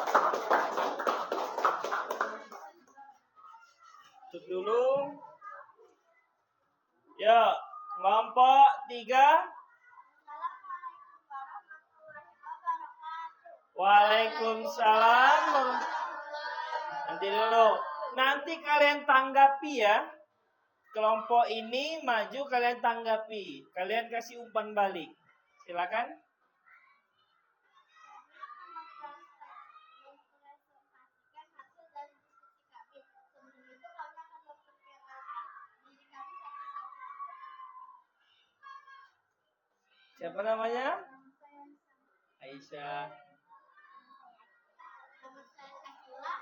Speaker 2: Tutup dulu. Ya, kelompok 3. Waalaikumsalam. Nanti dulu. Nanti kalian tanggapi ya. Kelompok ini maju, kalian tanggapi. Kalian kasih umpan balik. Silakan. Siapa namanya? Aisyah.
Speaker 6: Nama saya Sakila.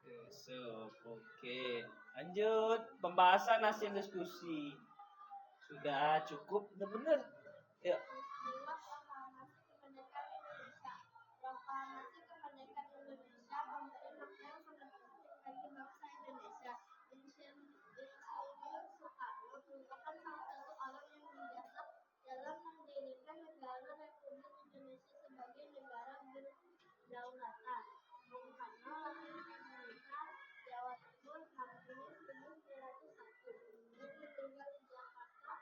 Speaker 2: Yusuf. Oke. Lanjut. Pembahasan hasil diskusi. Sudah cukup. Udah bener. Yuk.
Speaker 6: Peristiwa Proklamasi Kemerdekaan Indonesia. Proklamasi Kemerdekaan Indonesia memberi makna yang sangat penting bagi bangsa Indonesia. Insinyur Soekarno merupakan salah satu orang yang bijak dalam mendirikan negara Republik Indonesia sebagai negara berkedaulatan. Bung Karno lahir di Blitar, Jawa Timur, Juni 1901 dan meninggal di Jakarta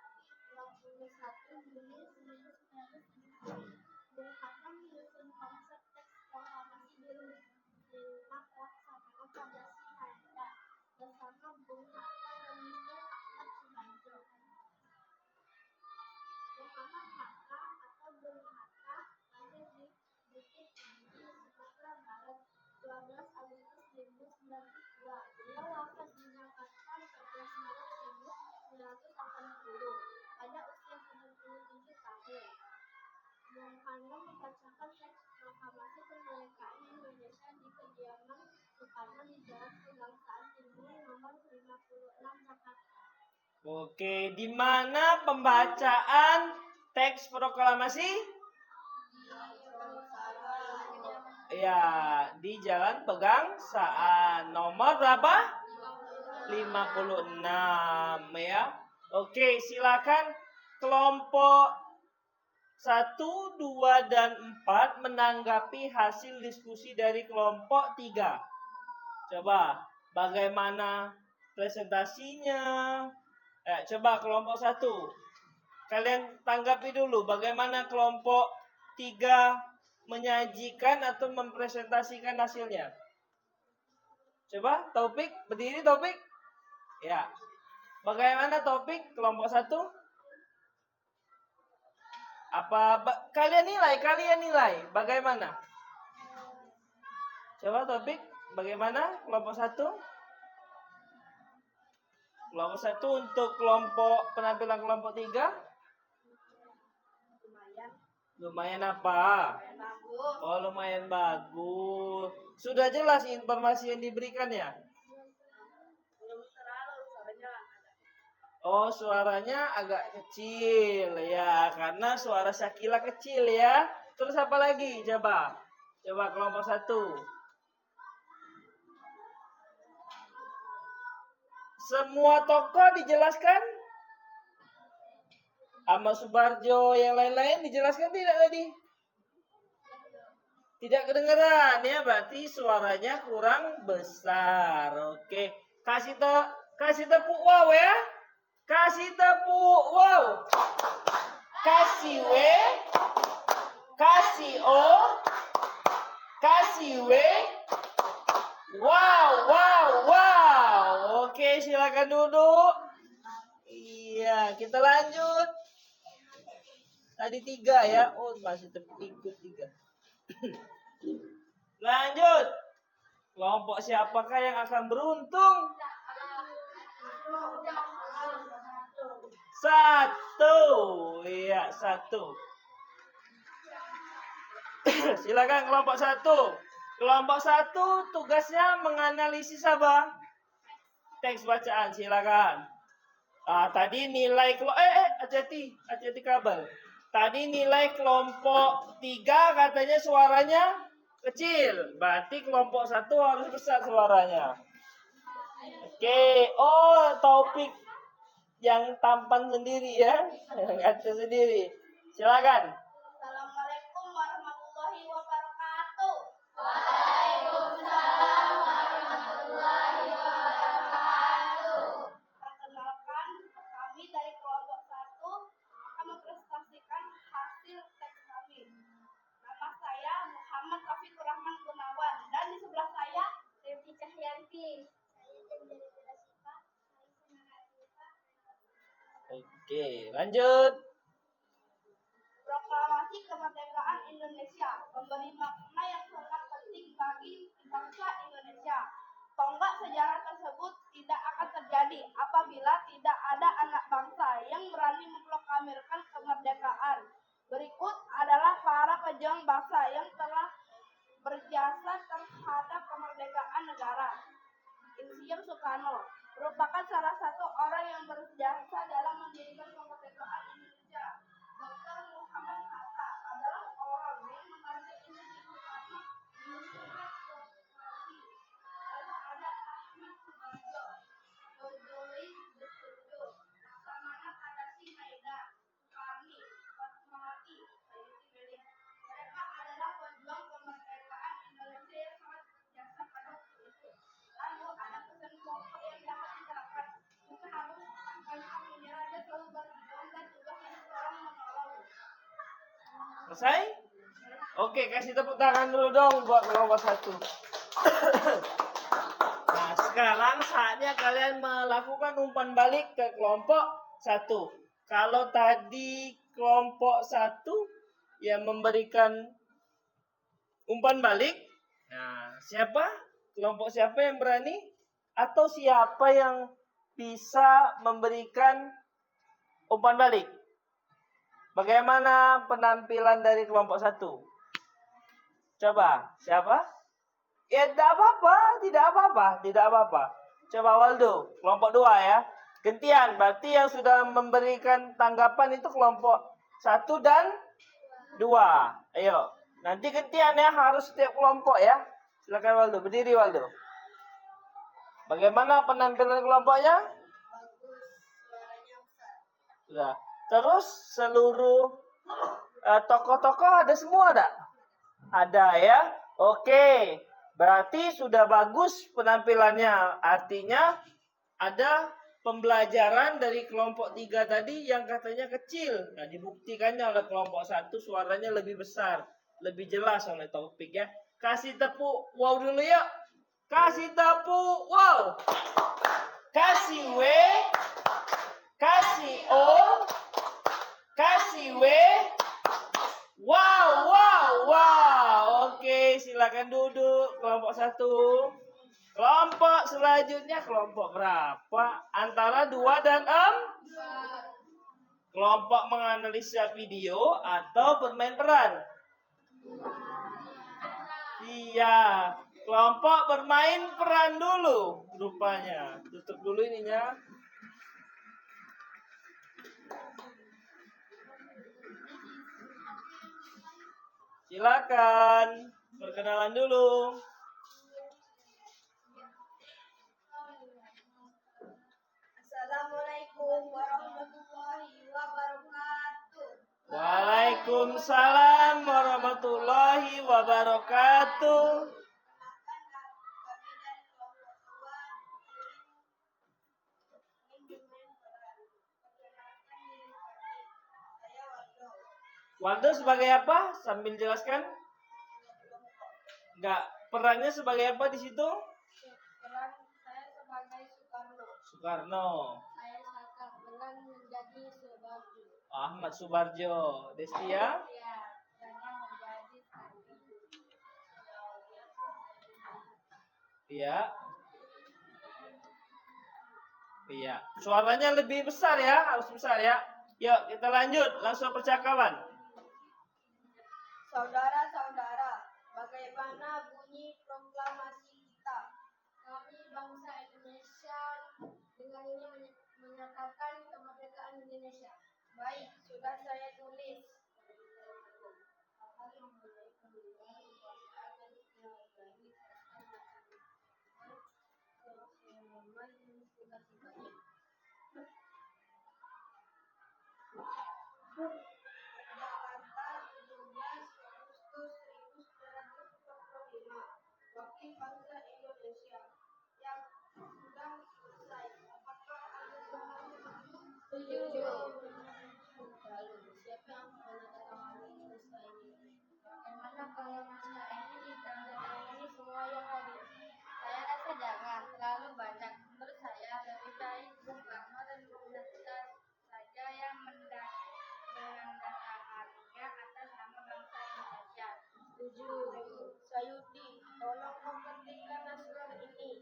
Speaker 6: 21 Juni 1970. Bung Karno menyusun konsep teks proklamasi di Rumah Laksamana Fondasi Handa bersama Bung Hatta dan Mr. Ahmad Suharjo. Muhammad Hatta atau Bung Hatta lahir di Bukit Tinggi, Sumatera Barat, 12 Agustus 1992. Beliau wafat di Jakarta 14 Maret 1980 pada usia 97 tahun. Bung Karno membacakan teks proklamasi kemerdekaan Indonesia di kediaman Soekarno di Jalan Kebangsaan Timur nomor 56 Jakarta.
Speaker 2: Oke, di mana pembacaan teks proklamasi? Ya, di Jalan Pegangsaan. Nomor berapa? 56 ya. Oke, silakan kelompok 1, 2, dan 4 menanggapi hasil diskusi dari kelompok 3. Coba, bagaimana presentasinya? Coba kelompok 1. Kalian tanggapi dulu bagaimana kelompok 3 menyajikan atau mempresentasikan hasilnya. Coba, Taufik, berdiri Taufik. Ya. Bagaimana Taufik kelompok 1? Kalian nilai bagaimana? Coba Taufik, bagaimana kelompok 1? Kelompok 1 untuk penampilan kelompok 3? Lumayan apa? Oh, lumayan bagus. Sudah jelas informasi yang diberikan ya? Oh, suaranya agak kecil ya, karena suara Syakila kecil ya. Terus apa lagi? Coba kelompok 1. Semua tokoh dijelaskan? Ahmad Subarjo, yang lain-lain dijelaskan tidak tadi? Tidak kedengeran ya, berarti suaranya kurang besar. Oke, kasih tepuk wow ya. Kasih tepuk wow. Kasih W, kasih O, kasih W. Wow. Oke, silakan duduk. Iya, kita lanjut. Tadi 3 ya. Oh, masih ikut 3. Lanjut. Kelompok siapakah yang akan beruntung? 1. Iya, 1. Silakan kelompok 1. Kelompok 1 tugasnya menganalisis apa? Teks bacaan, silakan. Tadi nilai hati-hati kabel. Tadi nilai kelompok 3 katanya suaranya kecil. Berarti kelompok 1 harus besar suaranya. Oke, topik yang tampan sendiri ya. Ngaca sendiri. Silakan.
Speaker 6: Assalamualaikum warahmatullahi wabarakatuh. Perkenalkan, kami dari kelompok 1 akan mempresentasikan hasil teks kami. Nama saya Muhammad Taufik Rahman Gunawan dan di sebelah saya Devi Cahyanti. Saya dari Sipa.
Speaker 2: Oke, lanjut.
Speaker 6: Proklamasi Kemerdekaan Indonesia memberi makna yang sangat penting bagi bangsa Indonesia. Tonggak sejarah tersebut tidak akan terjadi apabila tidak ada anak bangsa yang berani memproklamirkan kemerdekaan. Berikut
Speaker 2: Selesai? Oke, kasih tepuk tangan dulu dong buat kelompok 1. Nah, sekarang saatnya kalian melakukan umpan balik ke kelompok 1. Kalau tadi kelompok 1 yang memberikan umpan balik, nah, kelompok siapa yang berani? Atau siapa yang bisa memberikan umpan balik? Bagaimana penampilan dari kelompok 1? Coba, siapa? Ya, tidak apa-apa. Coba Waldo, kelompok 2 ya. Gantian, berarti yang sudah memberikan tanggapan itu kelompok 1 dan 2. Ayo, nanti gantian ya, harus setiap kelompok ya. Silakan Waldo, berdiri Waldo. Bagaimana penampilan kelompoknya? Sudah. Terus seluruh tokoh-tokoh ada semua ada? Ada ya. Oke. Berarti sudah bagus penampilannya. Artinya ada pembelajaran dari kelompok 3 tadi yang katanya kecil. Nah, dibuktikannya oleh kelompok 1 suaranya lebih besar, lebih jelas oleh topik ya. Kasih tepuk wow dulu ya. Kasih tepuk wow. Kasih W. Kasih O. Kasih W. Wow. Oke, silakan duduk kelompok 1. Kelompok selanjutnya kelompok berapa? Antara 2 dan 4. Kelompok menganalisa video atau bermain peran? Iya, kelompok bermain peran dulu rupanya. Tutup dulu ininya. Silakan, perkenalan dulu.
Speaker 6: Assalamualaikum warahmatullahi wabarakatuh.
Speaker 2: Waalaikumsalam warahmatullahi wabarakatuh. Waldo sebagai apa? Sambil jelaskan. Enggak, perannya sebagai apa di situ?
Speaker 6: Peran saya sebagai Soekarno.
Speaker 2: Soekarno.
Speaker 6: Saya peran menjadi Subarjo.
Speaker 2: Ahmad Subarjo. Destia?
Speaker 6: Ya, saya menjadi Sandi.
Speaker 2: Iya. Iya. Suaranya lebih besar ya, harus besar ya. Yuk, kita lanjut langsung percakapan.
Speaker 6: Saudara-saudara, bagaimana bunyi proklamasi kita? Kami bangsa Indonesia dengan ini menyatakan kemerdekaan Indonesia. Baik, sudah saya tulis. Jakarta, 17 Agustus 1945. Wakil bangsa Indonesia yang sudah selesai. Apakah ada soal? Setuju. Lalu, siapa yang menandatangani naskah ini? Bagaimana kalau naskah ini ditandatangani semua yang hadir? Saya rasa jangan terlalu banyak. Menurut saya lebih baik Bung Karno dan Bung Hatta saja yang menandatangani atas nama bangsa Indonesia. Setuju. Sayudi, tolong memperhatikan naskah ini.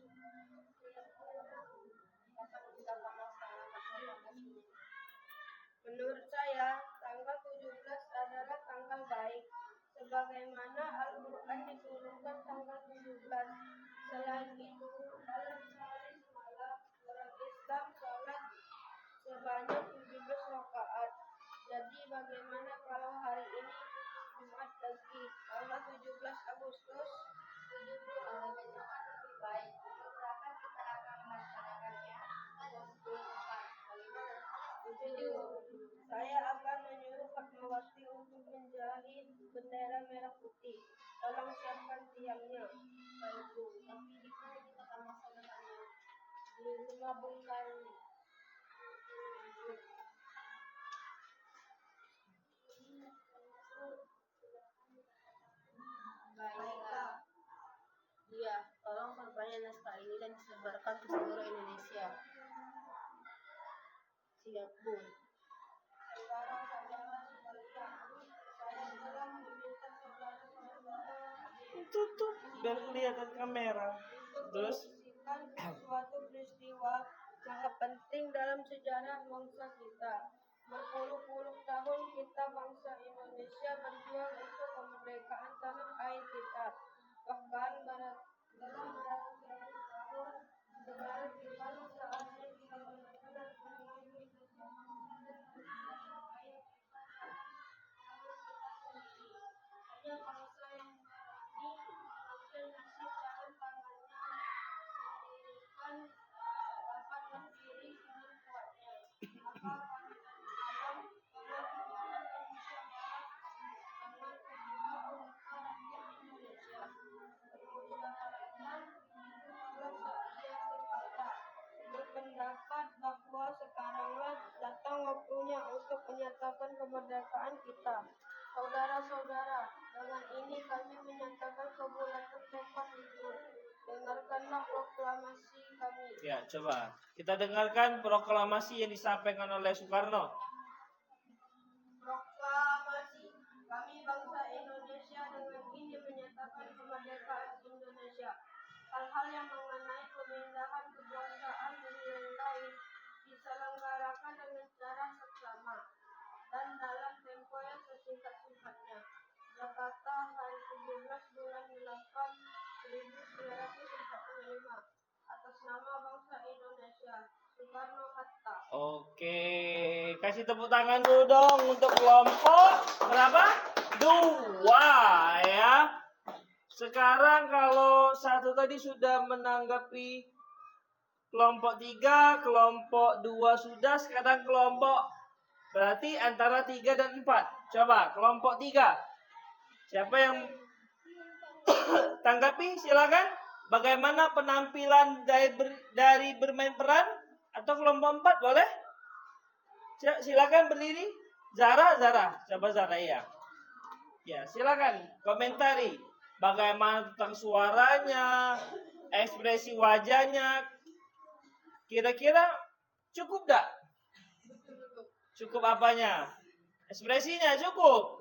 Speaker 6: Menurut saya, tanggal 17 adalah tanggal baik. Sebagaimana Al-Quran diturunkan tanggal 17. Selain itu, dalam sehari semalam, orang Islam sholat sebanyak 17 rakaat. Jadi bagaimana kalau hari ini Jumat lagi, tanggal 17 Agustus? Lebih baik. Kapan kita akan melaksanakannya? Saya akan menyuruh Fatmawati untuk menjahit bendera merah putih. Tolong siapkan tiangnya. Baikku, tapi di mana kita akan melaksanakannya? Di rumah Bung Karno. disebarkan ke seluruh Indonesia. Siap, Bu.
Speaker 2: Tutup biar kelihatan kamera. Terus
Speaker 6: Suatu peristiwa sangat penting dalam sejarah bangsa kita. Berpuluh-puluh tahun kita bangsa Indonesia berjuang untuk kemerdekaan tanah air kita. Bahkan dalam beratus-ratus tahun sekarang kita saatnya kita merdeka dan melindungi keselamatan dan tanah air kita. Hanya bangsa yang ini mengambil nasib dalam tangannya mendirikan dapat berdiri dengan kuatnya. Maka kami berharap bahwa semuanya Indonesia Barat dengan kedua bangsa rakyat Indonesia bermusyawaratan untuk setia sepakat berpendapat bahwa sekaranglah datang waktunya untuk menyatakan kemerdekaan kita. Saudara-saudara, dengan ini kami menyatakan kebulatan tekad itu. Dengarkanlah proklamasi kami.
Speaker 2: ya coba kita dengarkan proklamasi yang disampaikan oleh Soekarno.
Speaker 6: Proklamasi kami bangsa Indonesia dengan ini menyatakan kemerdekaan Indonesia. Hal-hal yang mengenai pemindahan kekuasaan negeri lain diselenggarakan dengan cara seksama dan dalam tempo yang sesingkat-singkatnya. Jakarta, hari 17 bulan 8 1945. Atas nama bangsa Indonesia, Soekarno-Hatta.
Speaker 2: Oke, kasih tepuk tangan dulu dong untuk kelompok berapa? 2 ya. Sekarang kalau satu tadi sudah menanggapi kelompok 3, kelompok 2 sudah, sekarang kelompok berarti antara 3 dan 4. Coba kelompok 3. Siapa yang tanggapi? Silakan. Bagaimana penampilan dari bermain peran? Atau kelompok 4 boleh? Silakan berdiri. Zara. Coba Zara ya. Ya, silakan komentari. Bagaimana tentang suaranya, ekspresi wajahnya. Kira-kira cukup gak? Cukup apanya? Ekspresinya cukup?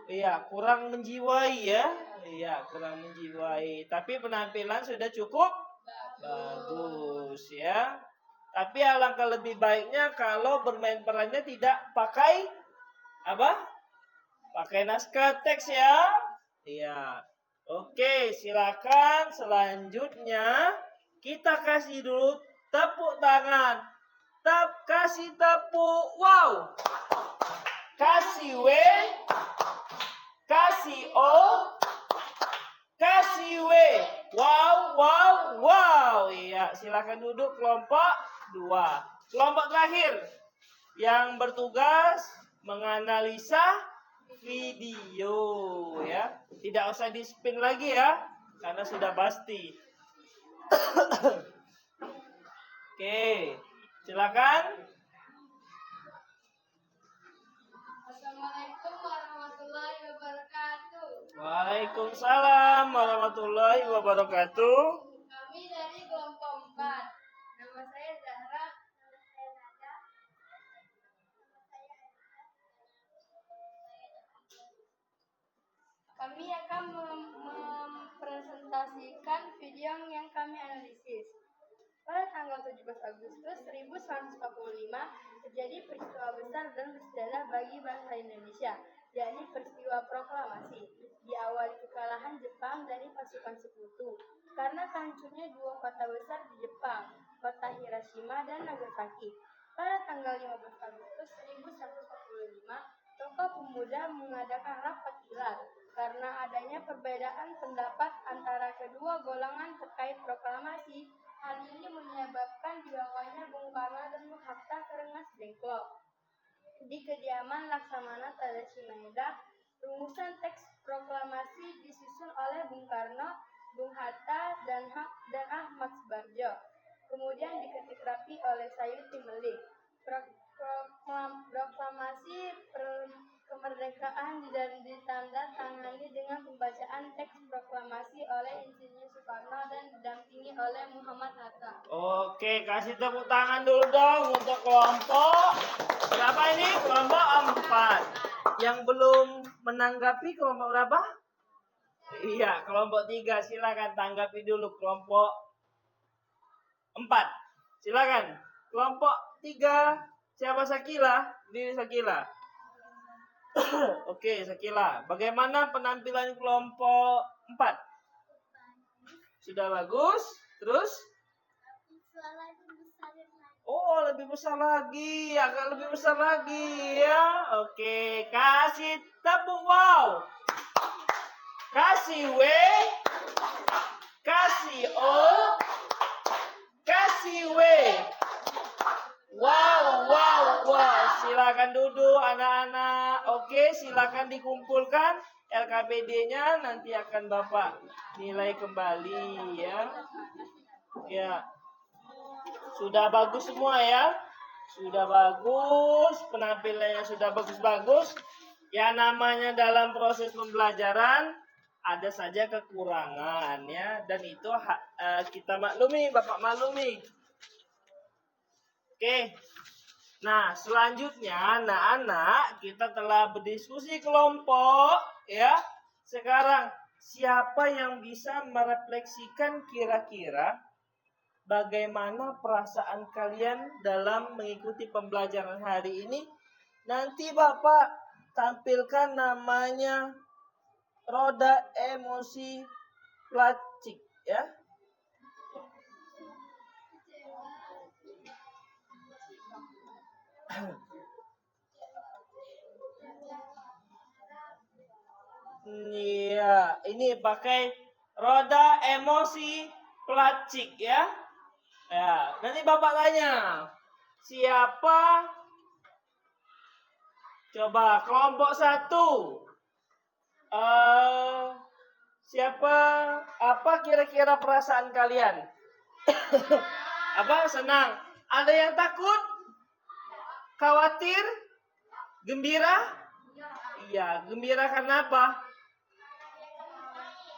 Speaker 2: Iya, kurang menjiwai ya. Iya, kurang menjiwai. Tapi penampilan sudah cukup bagus ya. Tapi alangkah lebih baiknya kalau bermain perannya tidak pakai apa? Pakai naskah teks ya. Iya. Oke, silakan selanjutnya kita kasih dulu tepuk tangan. Kasih tepuk. Wow. Kasih W. Kasih O. Kasih W. Wow. Iya, silakan duduk kelompok 2. Kelompok terakhir yang bertugas menganalisa video ya. Tidak usah di-spin lagi ya, karena sudah pasti. Oke, silakan.
Speaker 6: Assalamualaikum warahmatullahi wabarakatuh.
Speaker 2: Waalaikumsalam warahmatullahi wabarakatuh.
Speaker 6: Kami dari kelompok 4. Nama saya Zahra. Nama saya Nada. Kami akan mempresentasikan video yang kami analisis. Pada tanggal 17 Agustus 1945 terjadi peristiwa besar dan bersejarah bagi bangsa Indonesia, yakni peristiwa proklamasi. Diawali kekalahan Jepang dari pasukan sekutu karena hancurnya 2 kota besar di Jepang, kota Hiroshima dan Nagasaki. Pada tanggal 15 Agustus 1945, tokoh pemuda mengadakan rapat kilat karena adanya perbedaan pendapat antara kedua golongan terkait proklamasi. Hal ini menyebabkan dibawanya Bung Karno dan Bung Hatta ke rengas dengklok. Di kediaman Laksamana Tadashi Maeda, rumusan teks proklamasi disusun oleh Bung Karno, Bung Hatta, dan Ahmad Subarjo. Kemudian diketik rapi oleh Sayuti Melik. Proklamasi kemerdekaan dan ditanda tangani dengan pembacaan teks proklamasi oleh Insinyur Soekarno oleh Muhammad Hatta.
Speaker 2: Oke, kasih tepuk tangan dulu dong untuk kelompok. Berapa ini? Kelompok 4. Yang belum menanggapi kelompok berapa? Iya, kelompok 3. Silakan tanggapi dulu kelompok 4. Silakan. Kelompok 3. Siapa Sakila? Diri Sakila. Oke, Sakila. Bagaimana penampilan kelompok 4? Sudah bagus. Terus?
Speaker 6: Suara itu besar lagi.
Speaker 2: Oh, lebih besar lagi. Agak lebih besar lagi ya. Oke, kasih tepuk wow. Kasih W. Kasih O. Kasih W. Wow, wow, wow. Silakan duduk anak-anak. Oke, silakan dikumpulkan LKPD-nya, nanti akan Bapak nilai kembali ya. Ya. Sudah bagus semua ya. Sudah bagus, penampilannya sudah bagus-bagus. Ya namanya dalam proses pembelajaran ada saja kekurangan ya, dan itu kita maklumi, Bapak maklumi. Oke. Nah, selanjutnya anak-anak kita telah berdiskusi kelompok ya. Sekarang siapa yang bisa merefleksikan kira-kira bagaimana perasaan kalian dalam mengikuti pembelajaran hari ini? Nanti Bapak tampilkan namanya roda emosi plastik ya. Iya, ini pakai roda emosi plastik ya. Ya, nanti Bapak tanya, siapa? Coba kelompok 1. Siapa? Apa kira-kira perasaan kalian? Apa? Senang? Ada yang takut? Khawatir? Gembira? Iya, gembira karena apa?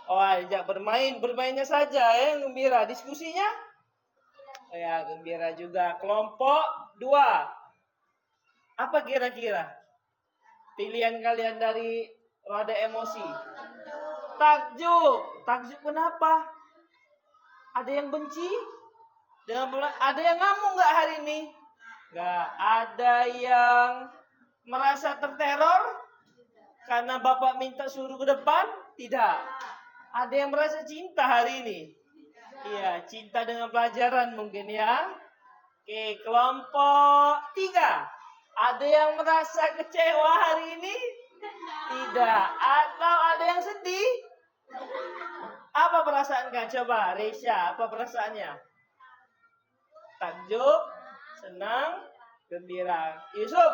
Speaker 2: Oh, ajak bermain, bermainnya saja ya, gembira. Diskusinya? Oh ya, gembira juga. Kelompok 2. Apa kira-kira pilihan kalian dari roda emosi? Takjub. Takjub kenapa? Ada yang benci? Ada yang ngamuk nggak hari ini? Nggak. Ada yang merasa terteror karena Bapak minta suruh ke depan? Tidak. Ada yang merasa cinta hari ini? Iya, cinta dengan pelajaran mungkin ya. Oke, kelompok 3. Ada yang merasa kecewa hari ini? Tidak. Atau ada yang sedih? Apa perasaan kalian? Coba, Reisha, apa perasaannya? Takjub, senang, gembira. Yusuf?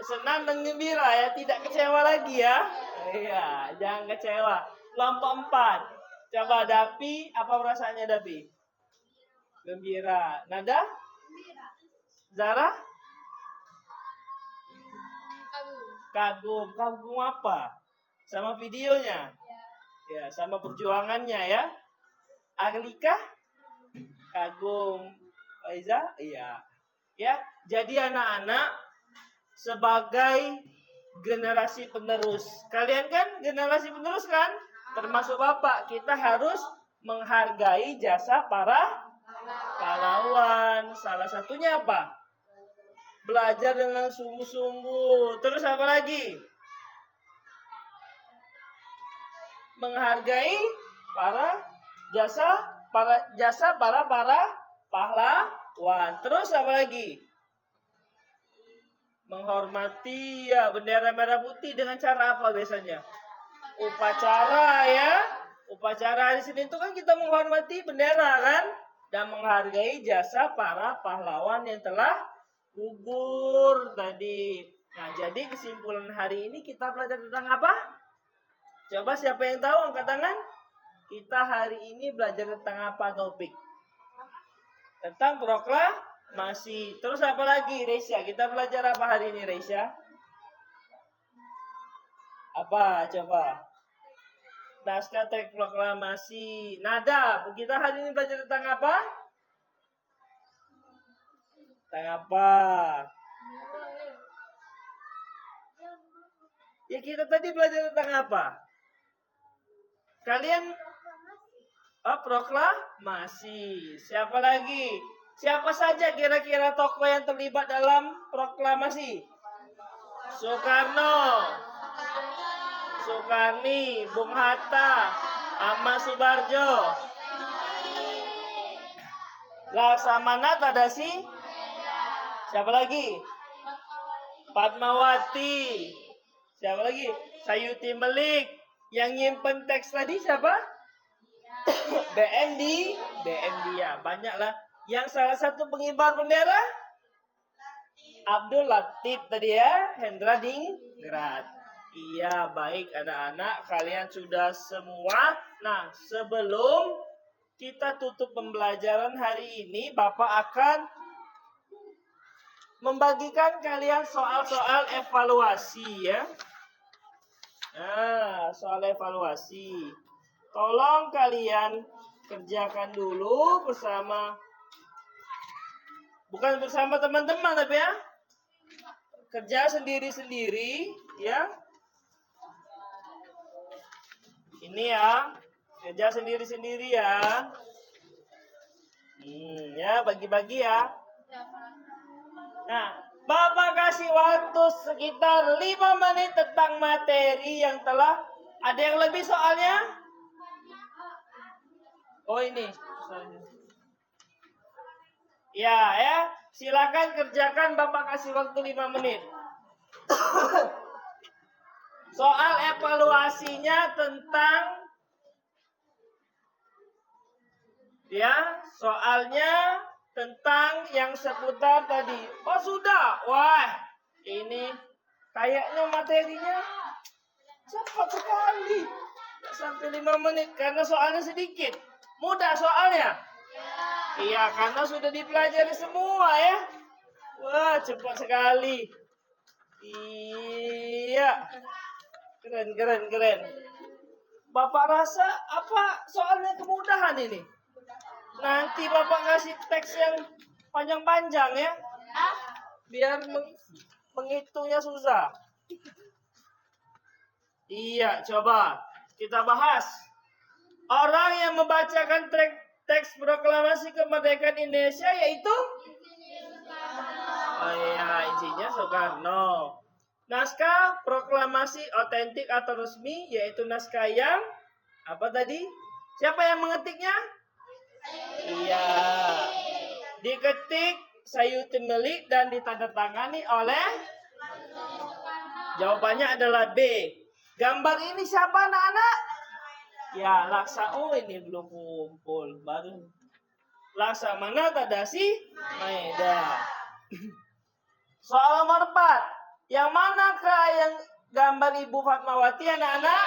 Speaker 2: Senang dan gembira ya, tidak kecewa lagi ya. Iya, jangan kecewa. Kelompok 4. Coba Dapi, apa perasaannya Dapi? Gembira. Nada? Zara? Kagum. Kagum apa? Sama videonya? Ya, sama perjuangannya ya. Aglika? Kagum. Aiza? Iya. Ya, jadi anak-anak sebagai generasi penerus. Kalian kan generasi penerus kan? Termasuk Bapak. Kita harus menghargai jasa para pahlawan. Salah satunya apa? Belajar dengan sungguh-sungguh. Terus apa lagi? Menghargai jasa para pahlawan. Terus apa lagi? Menghormati ya bendera merah putih dengan cara apa biasanya? Upacara ya. Upacara hari Senin itu kan kita menghormati bendera kan? Dan menghargai jasa para pahlawan yang telah gugur tadi. Nah, jadi kesimpulan hari ini kita belajar tentang apa? Coba siapa yang tahu angkat tangan? Kita hari ini belajar tentang apa topik? Tentang proklamasi. Terus apa lagi, Reisha? Kita belajar apa hari ini, Reisha? Apa? Coba. naskah teks proklamasi. Nada, kita hari ini belajar tentang apa? Tentang apa? Ya kita tadi belajar tentang apa? Kalian proklamasi. Siapa lagi? Siapa saja kira-kira tokoh yang terlibat dalam proklamasi? Soekarno, Soekarni, Bung Hatta, Ahmad Subarjo, Laksamana Tadasi. Siapa lagi? Fatmawati. Siapa lagi? Sayuti Melik. Yang nyimpen teks tadi siapa? BMD ya, banyaklah. Yang salah satu pengibar bendera Abdul Latif tadi ya, Hendra Dingrat. Iya, baik anak-anak, kalian sudah semua. Nah, sebelum kita tutup pembelajaran hari ini, Bapak akan membagikan kalian soal-soal evaluasi ya. Nah, soal evaluasi. Tolong kalian kerjakan dulu bukan bersama teman-teman tapi ya. Kerja sendiri-sendiri ya. Ini ya, kerja sendiri-sendiri ya. Ya, bagi-bagi ya. Nah, Bapak kasih waktu sekitar 5 menit tentang materi yang telah. Ada yang lebih soalnya? Oh ini. Ya, silakan kerjakan. Bapak kasih waktu 5 menit. Soal evaluasinya tentang soalnya tentang yang seputar tadi. Oh sudah. Wah, ini kayaknya materinya cepat sekali. Sampai 5 menit karena soalnya sedikit. Mudah soalnya. Iya, karena sudah dipelajari semua ya. Wah, cepat sekali. Iya. Keren. Bapak rasa apa soalnya kemudahan ini? Nanti Bapak kasih teks yang panjang-panjang ya. Biar menghitungnya susah. Iya, coba kita bahas. Orang yang membacakan teks proklamasi kemerdekaan Indonesia yaitu insinya Soekarno. Naskah proklamasi otentik atau resmi yaitu naskah yang apa tadi? Siapa yang mengetiknya? Iya. Diketik Sayuti Melik dan ditandatangani oleh. Jawabannya adalah B. Gambar ini siapa anak-anak? Ya, ini belum kumpul. Baru Laksamana Tadasi Maeda. Soal nomor 4. Yang manakah yang gambar Ibu Fatmawati anak-anak?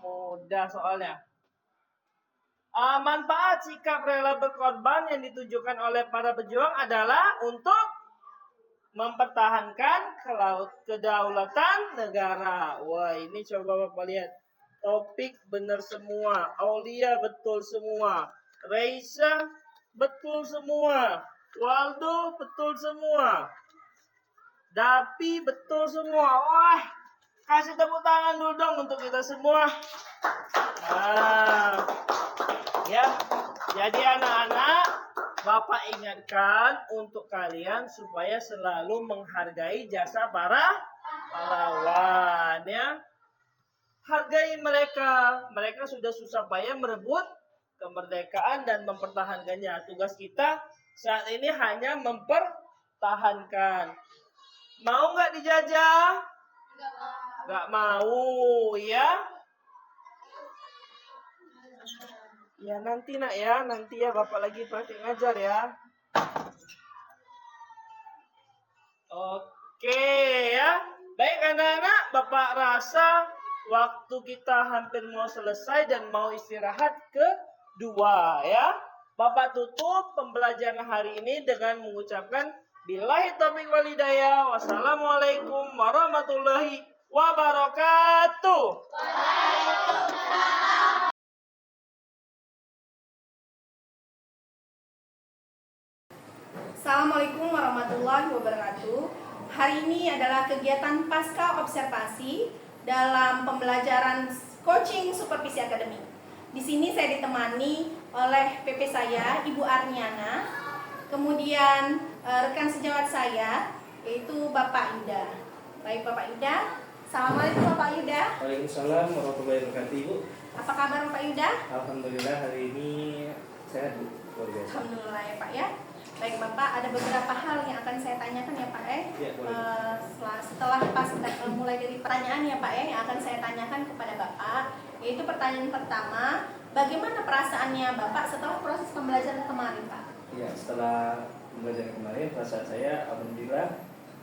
Speaker 2: Mudah soalnya. Manfaat sikap rela berkorban yang ditujukan oleh para pejuang adalah untuk mempertahankan kedaulatan negara. Wah, ini coba Bapak lihat. Topik benar semua. Aulia betul semua. Reisa betul semua. Waldo betul semua. Dapi betul semua. Wah, kasih tepuk tangan dulu dong untuk kita semua. Nah, ya. Jadi anak-anak, Bapak ingatkan untuk kalian supaya selalu menghargai jasa para pahlawan ya. Hargai mereka. Mereka sudah susah payah merebut kemerdekaan dan mempertahankannya. Tugas kita saat ini hanya mempertahankan. Mau nggak dijajah? Nggak mau ya. Ya nanti nak ya, nanti ya Bapak lagi praktik ngajar ya. Oke ya. Baik anak-anak, Bapak rasa waktu kita hampir mau selesai dan mau istirahat kedua ya. Bapak tutup pembelajaran hari ini dengan mengucapkan billahi taufiq wal hidayah. Wassalamualaikum warahmatullahi wabarakatuh.
Speaker 1: Assalamualaikum warahmatullahi wabarakatuh. Hari ini adalah kegiatan pasca observasi dalam pembelajaran coaching supervisi akademik. Di sini saya ditemani oleh PP saya, Ibu Arniana, kemudian rekan sejawat saya, yaitu Bapak Yuda. Baik Bapak Yuda, Assalamualaikum Bapak Yuda.
Speaker 7: Waalaikumsalam warahmatullahi wabarakatuh, Ibu.
Speaker 1: Apa kabar Bapak Yuda?
Speaker 7: Alhamdulillah hari ini sehat, Bu. Luar biasa.
Speaker 1: Alhamdulillah ya Pak ya. Baik Bapak, ada beberapa hal yang akan saya tanyakan ya Pak
Speaker 7: Ya, boleh.
Speaker 1: setelah mulai dari pertanyaan ya Pak yang akan saya tanyakan kepada Bapak, yaitu pertanyaan pertama, bagaimana perasaannya Bapak setelah proses pembelajaran kemarin Pak?
Speaker 7: Ya, setelah pembelajaran kemarin perasaan saya alhamdulillah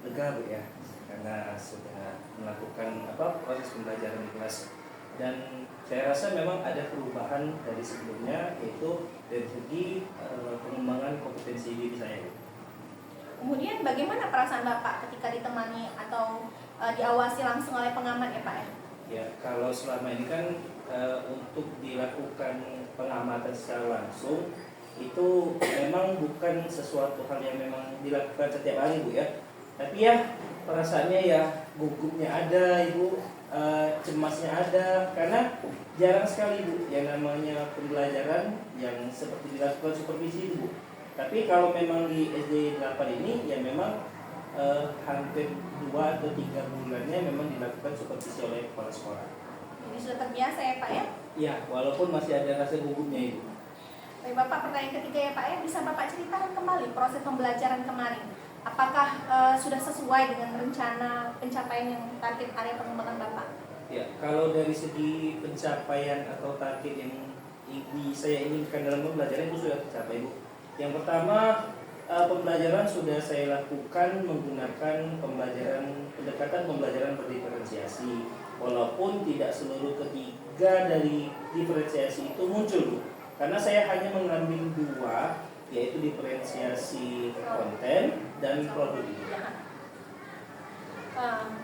Speaker 7: lega, Bu ya. Karena sudah melakukan proses pembelajaran di kelas. Dan saya rasa memang ada perubahan dari sebelumnya, yaitu dari segi pengembangan kompetensi diri saya.
Speaker 1: Kemudian bagaimana perasaan Bapak ketika ditemani atau diawasi langsung oleh pengamat ya Pak ya?
Speaker 7: Ya, kalau selama ini kan untuk dilakukan pengamatan secara langsung itu memang bukan sesuatu hal yang memang dilakukan setiap hari, Bu ya. Tapi ya perasaannya ya gugupnya ada, Ibu. Cemasnya ada, karena jarang sekali Bu yang namanya pembelajaran yang seperti dilakukan supervisi itu Bu. Tapi kalau memang di SD 8 ini ya memang hampir 2 atau 3 bulannya memang dilakukan supervisi oleh kepala sekolah.
Speaker 1: Jadi sudah terbiasa ya Pak ya?
Speaker 7: Ya, walaupun masih ada rasa gugupnya itu.
Speaker 1: Baik Bapak, pertanyaan ketiga ya Pak ya, bisa Bapak ceritakan kembali proses pembelajaran kemarin? Apakah sudah sesuai dengan rencana pencapaian yang target area pengembangan Bapak?
Speaker 7: Ya, kalau dari segi pencapaian atau target yang saya inginkan dalam pembelajaran itu sudah tercapai, Bu. Yang pertama, pembelajaran sudah saya lakukan menggunakan pendekatan pembelajaran berdiferensiasi. Walaupun tidak seluruh ketiga dari diferensiasi itu muncul, Bu. Karena saya hanya mengambil 2, yaitu diferensiasi konten dan produk.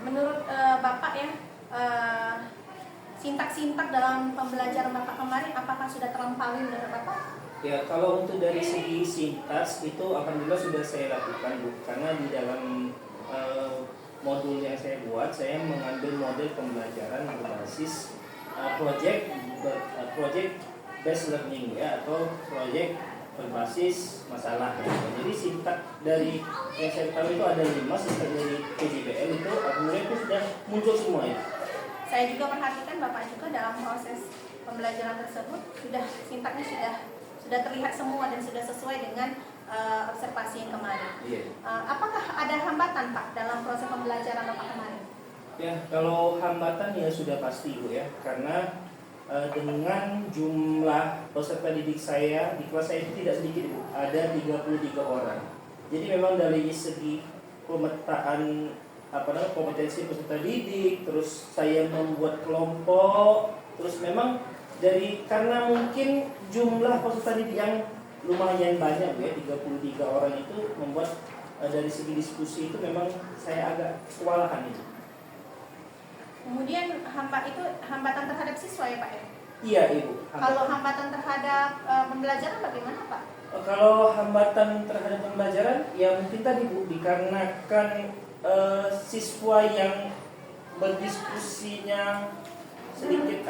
Speaker 1: Menurut Bapak ya, sintak-sintak dalam pembelajaran Bapak kemarin apakah sudah terlampaui menurut Bapak?
Speaker 7: Ya, kalau untuk dari segi sintaks itu alhamdulillah sudah saya lakukan, Bu. Karena di dalam modul yang saya buat, saya mengambil model pembelajaran berbasis project based learning ya, atau project berbasis masalah. Jadi sintak dari yang saya tahu itu ada 5, sintak dari PJBL itu alhamdulillah itu sudah muncul semua ya.
Speaker 1: Saya juga perhatikan Bapak juga dalam proses pembelajaran tersebut sintaknya sudah terlihat semua dan sudah sesuai dengan observasi yang kemarin.
Speaker 7: Iya.
Speaker 1: Apakah ada hambatan Pak dalam proses pembelajaran Bapak kemarin?
Speaker 7: Ya, kalau hambatan ya sudah pasti Bu ya, karena dengan jumlah peserta didik saya di kelas saya itu tidak sedikit Bu, ada 33 orang. Jadi memang dari segi pemetaan kompetensi peserta didik, terus saya membuat kelompok, terus memang karena mungkin jumlah peserta didik yang lumayan banyak ya, 33 orang itu membuat dari segi diskusi itu memang saya agak kewalahan itu.
Speaker 1: Kemudian hambatan terhadap siswa ya Pak ya?
Speaker 7: Iya Ibu.
Speaker 1: Kalau hambatan terhadap pembelajaran bagaimana Pak?
Speaker 7: Kalau hambatan terhadap pembelajaran ya mungkin tadi Bu, dikarenakan siswa yang berdiskusinya sedikit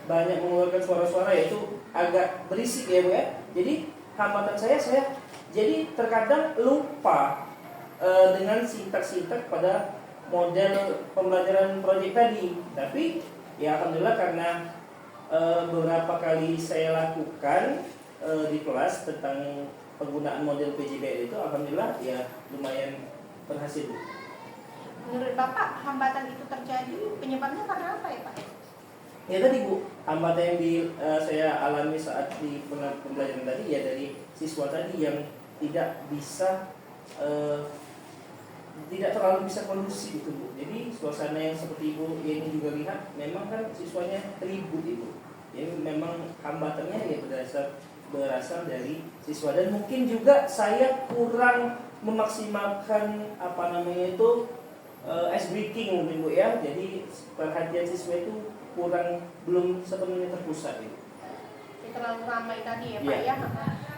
Speaker 7: banyak mengeluarkan suara-suara, yaitu agak berisik ya Bu ya. Jadi hambatan saya jadi terkadang lupa dengan sintak-sintak pada model pembelajaran proyek tadi. Tapi ya alhamdulillah karena beberapa kali saya lakukan di kelas tentang penggunaan model PJBL itu, alhamdulillah ya lumayan berhasil.
Speaker 1: Menurut Bapak hambatan itu terjadi penyebabnya karena apa ya Pak?
Speaker 7: Ya tadi Bu, hambatan yang saya alami saat di pembelajaran tadi ya dari siswa tadi yang tidak bisa tidak terlalu bisa kondusif gitu Bu. Jadi suasana yang seperti Ibu ini juga lihat, memang kan siswanya ribut Ibu. Jadi memang hambatannya ya berasal dari siswa, dan mungkin juga saya kurang memaksimalkan ice breaking mungkin Bu ya. Jadi perhatian siswa itu belum sepenuhnya terpusat gitu.
Speaker 1: Terlalu ramai tadi ya Pak
Speaker 7: Iya.
Speaker 1: ya.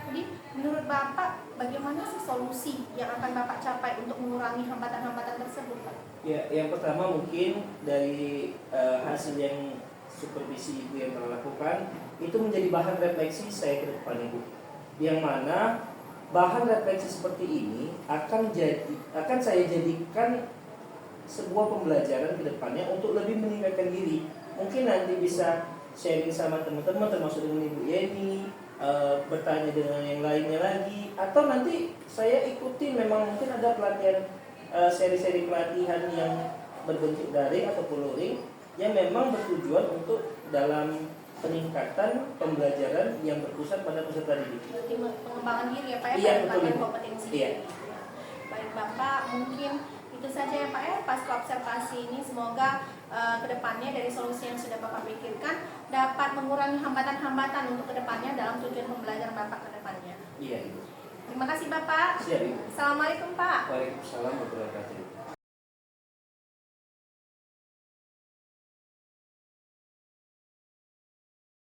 Speaker 1: Jadi menurut Bapak bagaimana sih solusi yang akan Bapak capai untuk mengurangi hambatan-hambatan tersebut Pak?
Speaker 7: Ya, yang pertama mungkin dari hasil yang supervisi Ibu yang telah lakukan itu menjadi bahan refleksi saya ke depan Ibu. Yang mana bahan refleksi seperti ini akan saya jadikan sebuah pembelajaran ke depannya untuk lebih meningkatkan diri. Mungkin nanti bisa sharing sama teman-teman termasuk dengan Ibu Yeni, bertanya dengan yang lainnya lagi, atau nanti saya ikuti memang mungkin ada pelatihan seri-seri pelatihan yang berbentuk daring atau luring yang memang bertujuan untuk dalam peningkatan pembelajaran yang berpusat pada peserta didik.
Speaker 1: Berarti pengembangan diri ya Pak ya,
Speaker 7: Iya, betul,
Speaker 1: peningkatan
Speaker 7: Ibu.
Speaker 1: kompetensi.
Speaker 7: Iya.
Speaker 1: Baik Bapak, mungkin itu saja ya Pak ya pasca observasi ini, semoga kedepannya dari solusi yang sudah Bapak pikirkan dapat mengurangi hambatan-hambatan untuk kedepannya dalam tujuan pembelajaran Bapak kedepannya.
Speaker 7: Iya Ibu.
Speaker 1: Terima kasih Bapak.
Speaker 7: Siap Ibu.
Speaker 1: Assalamualaikum Pak.
Speaker 7: Waalaikumsalam warahmatullahi wabarakatuh.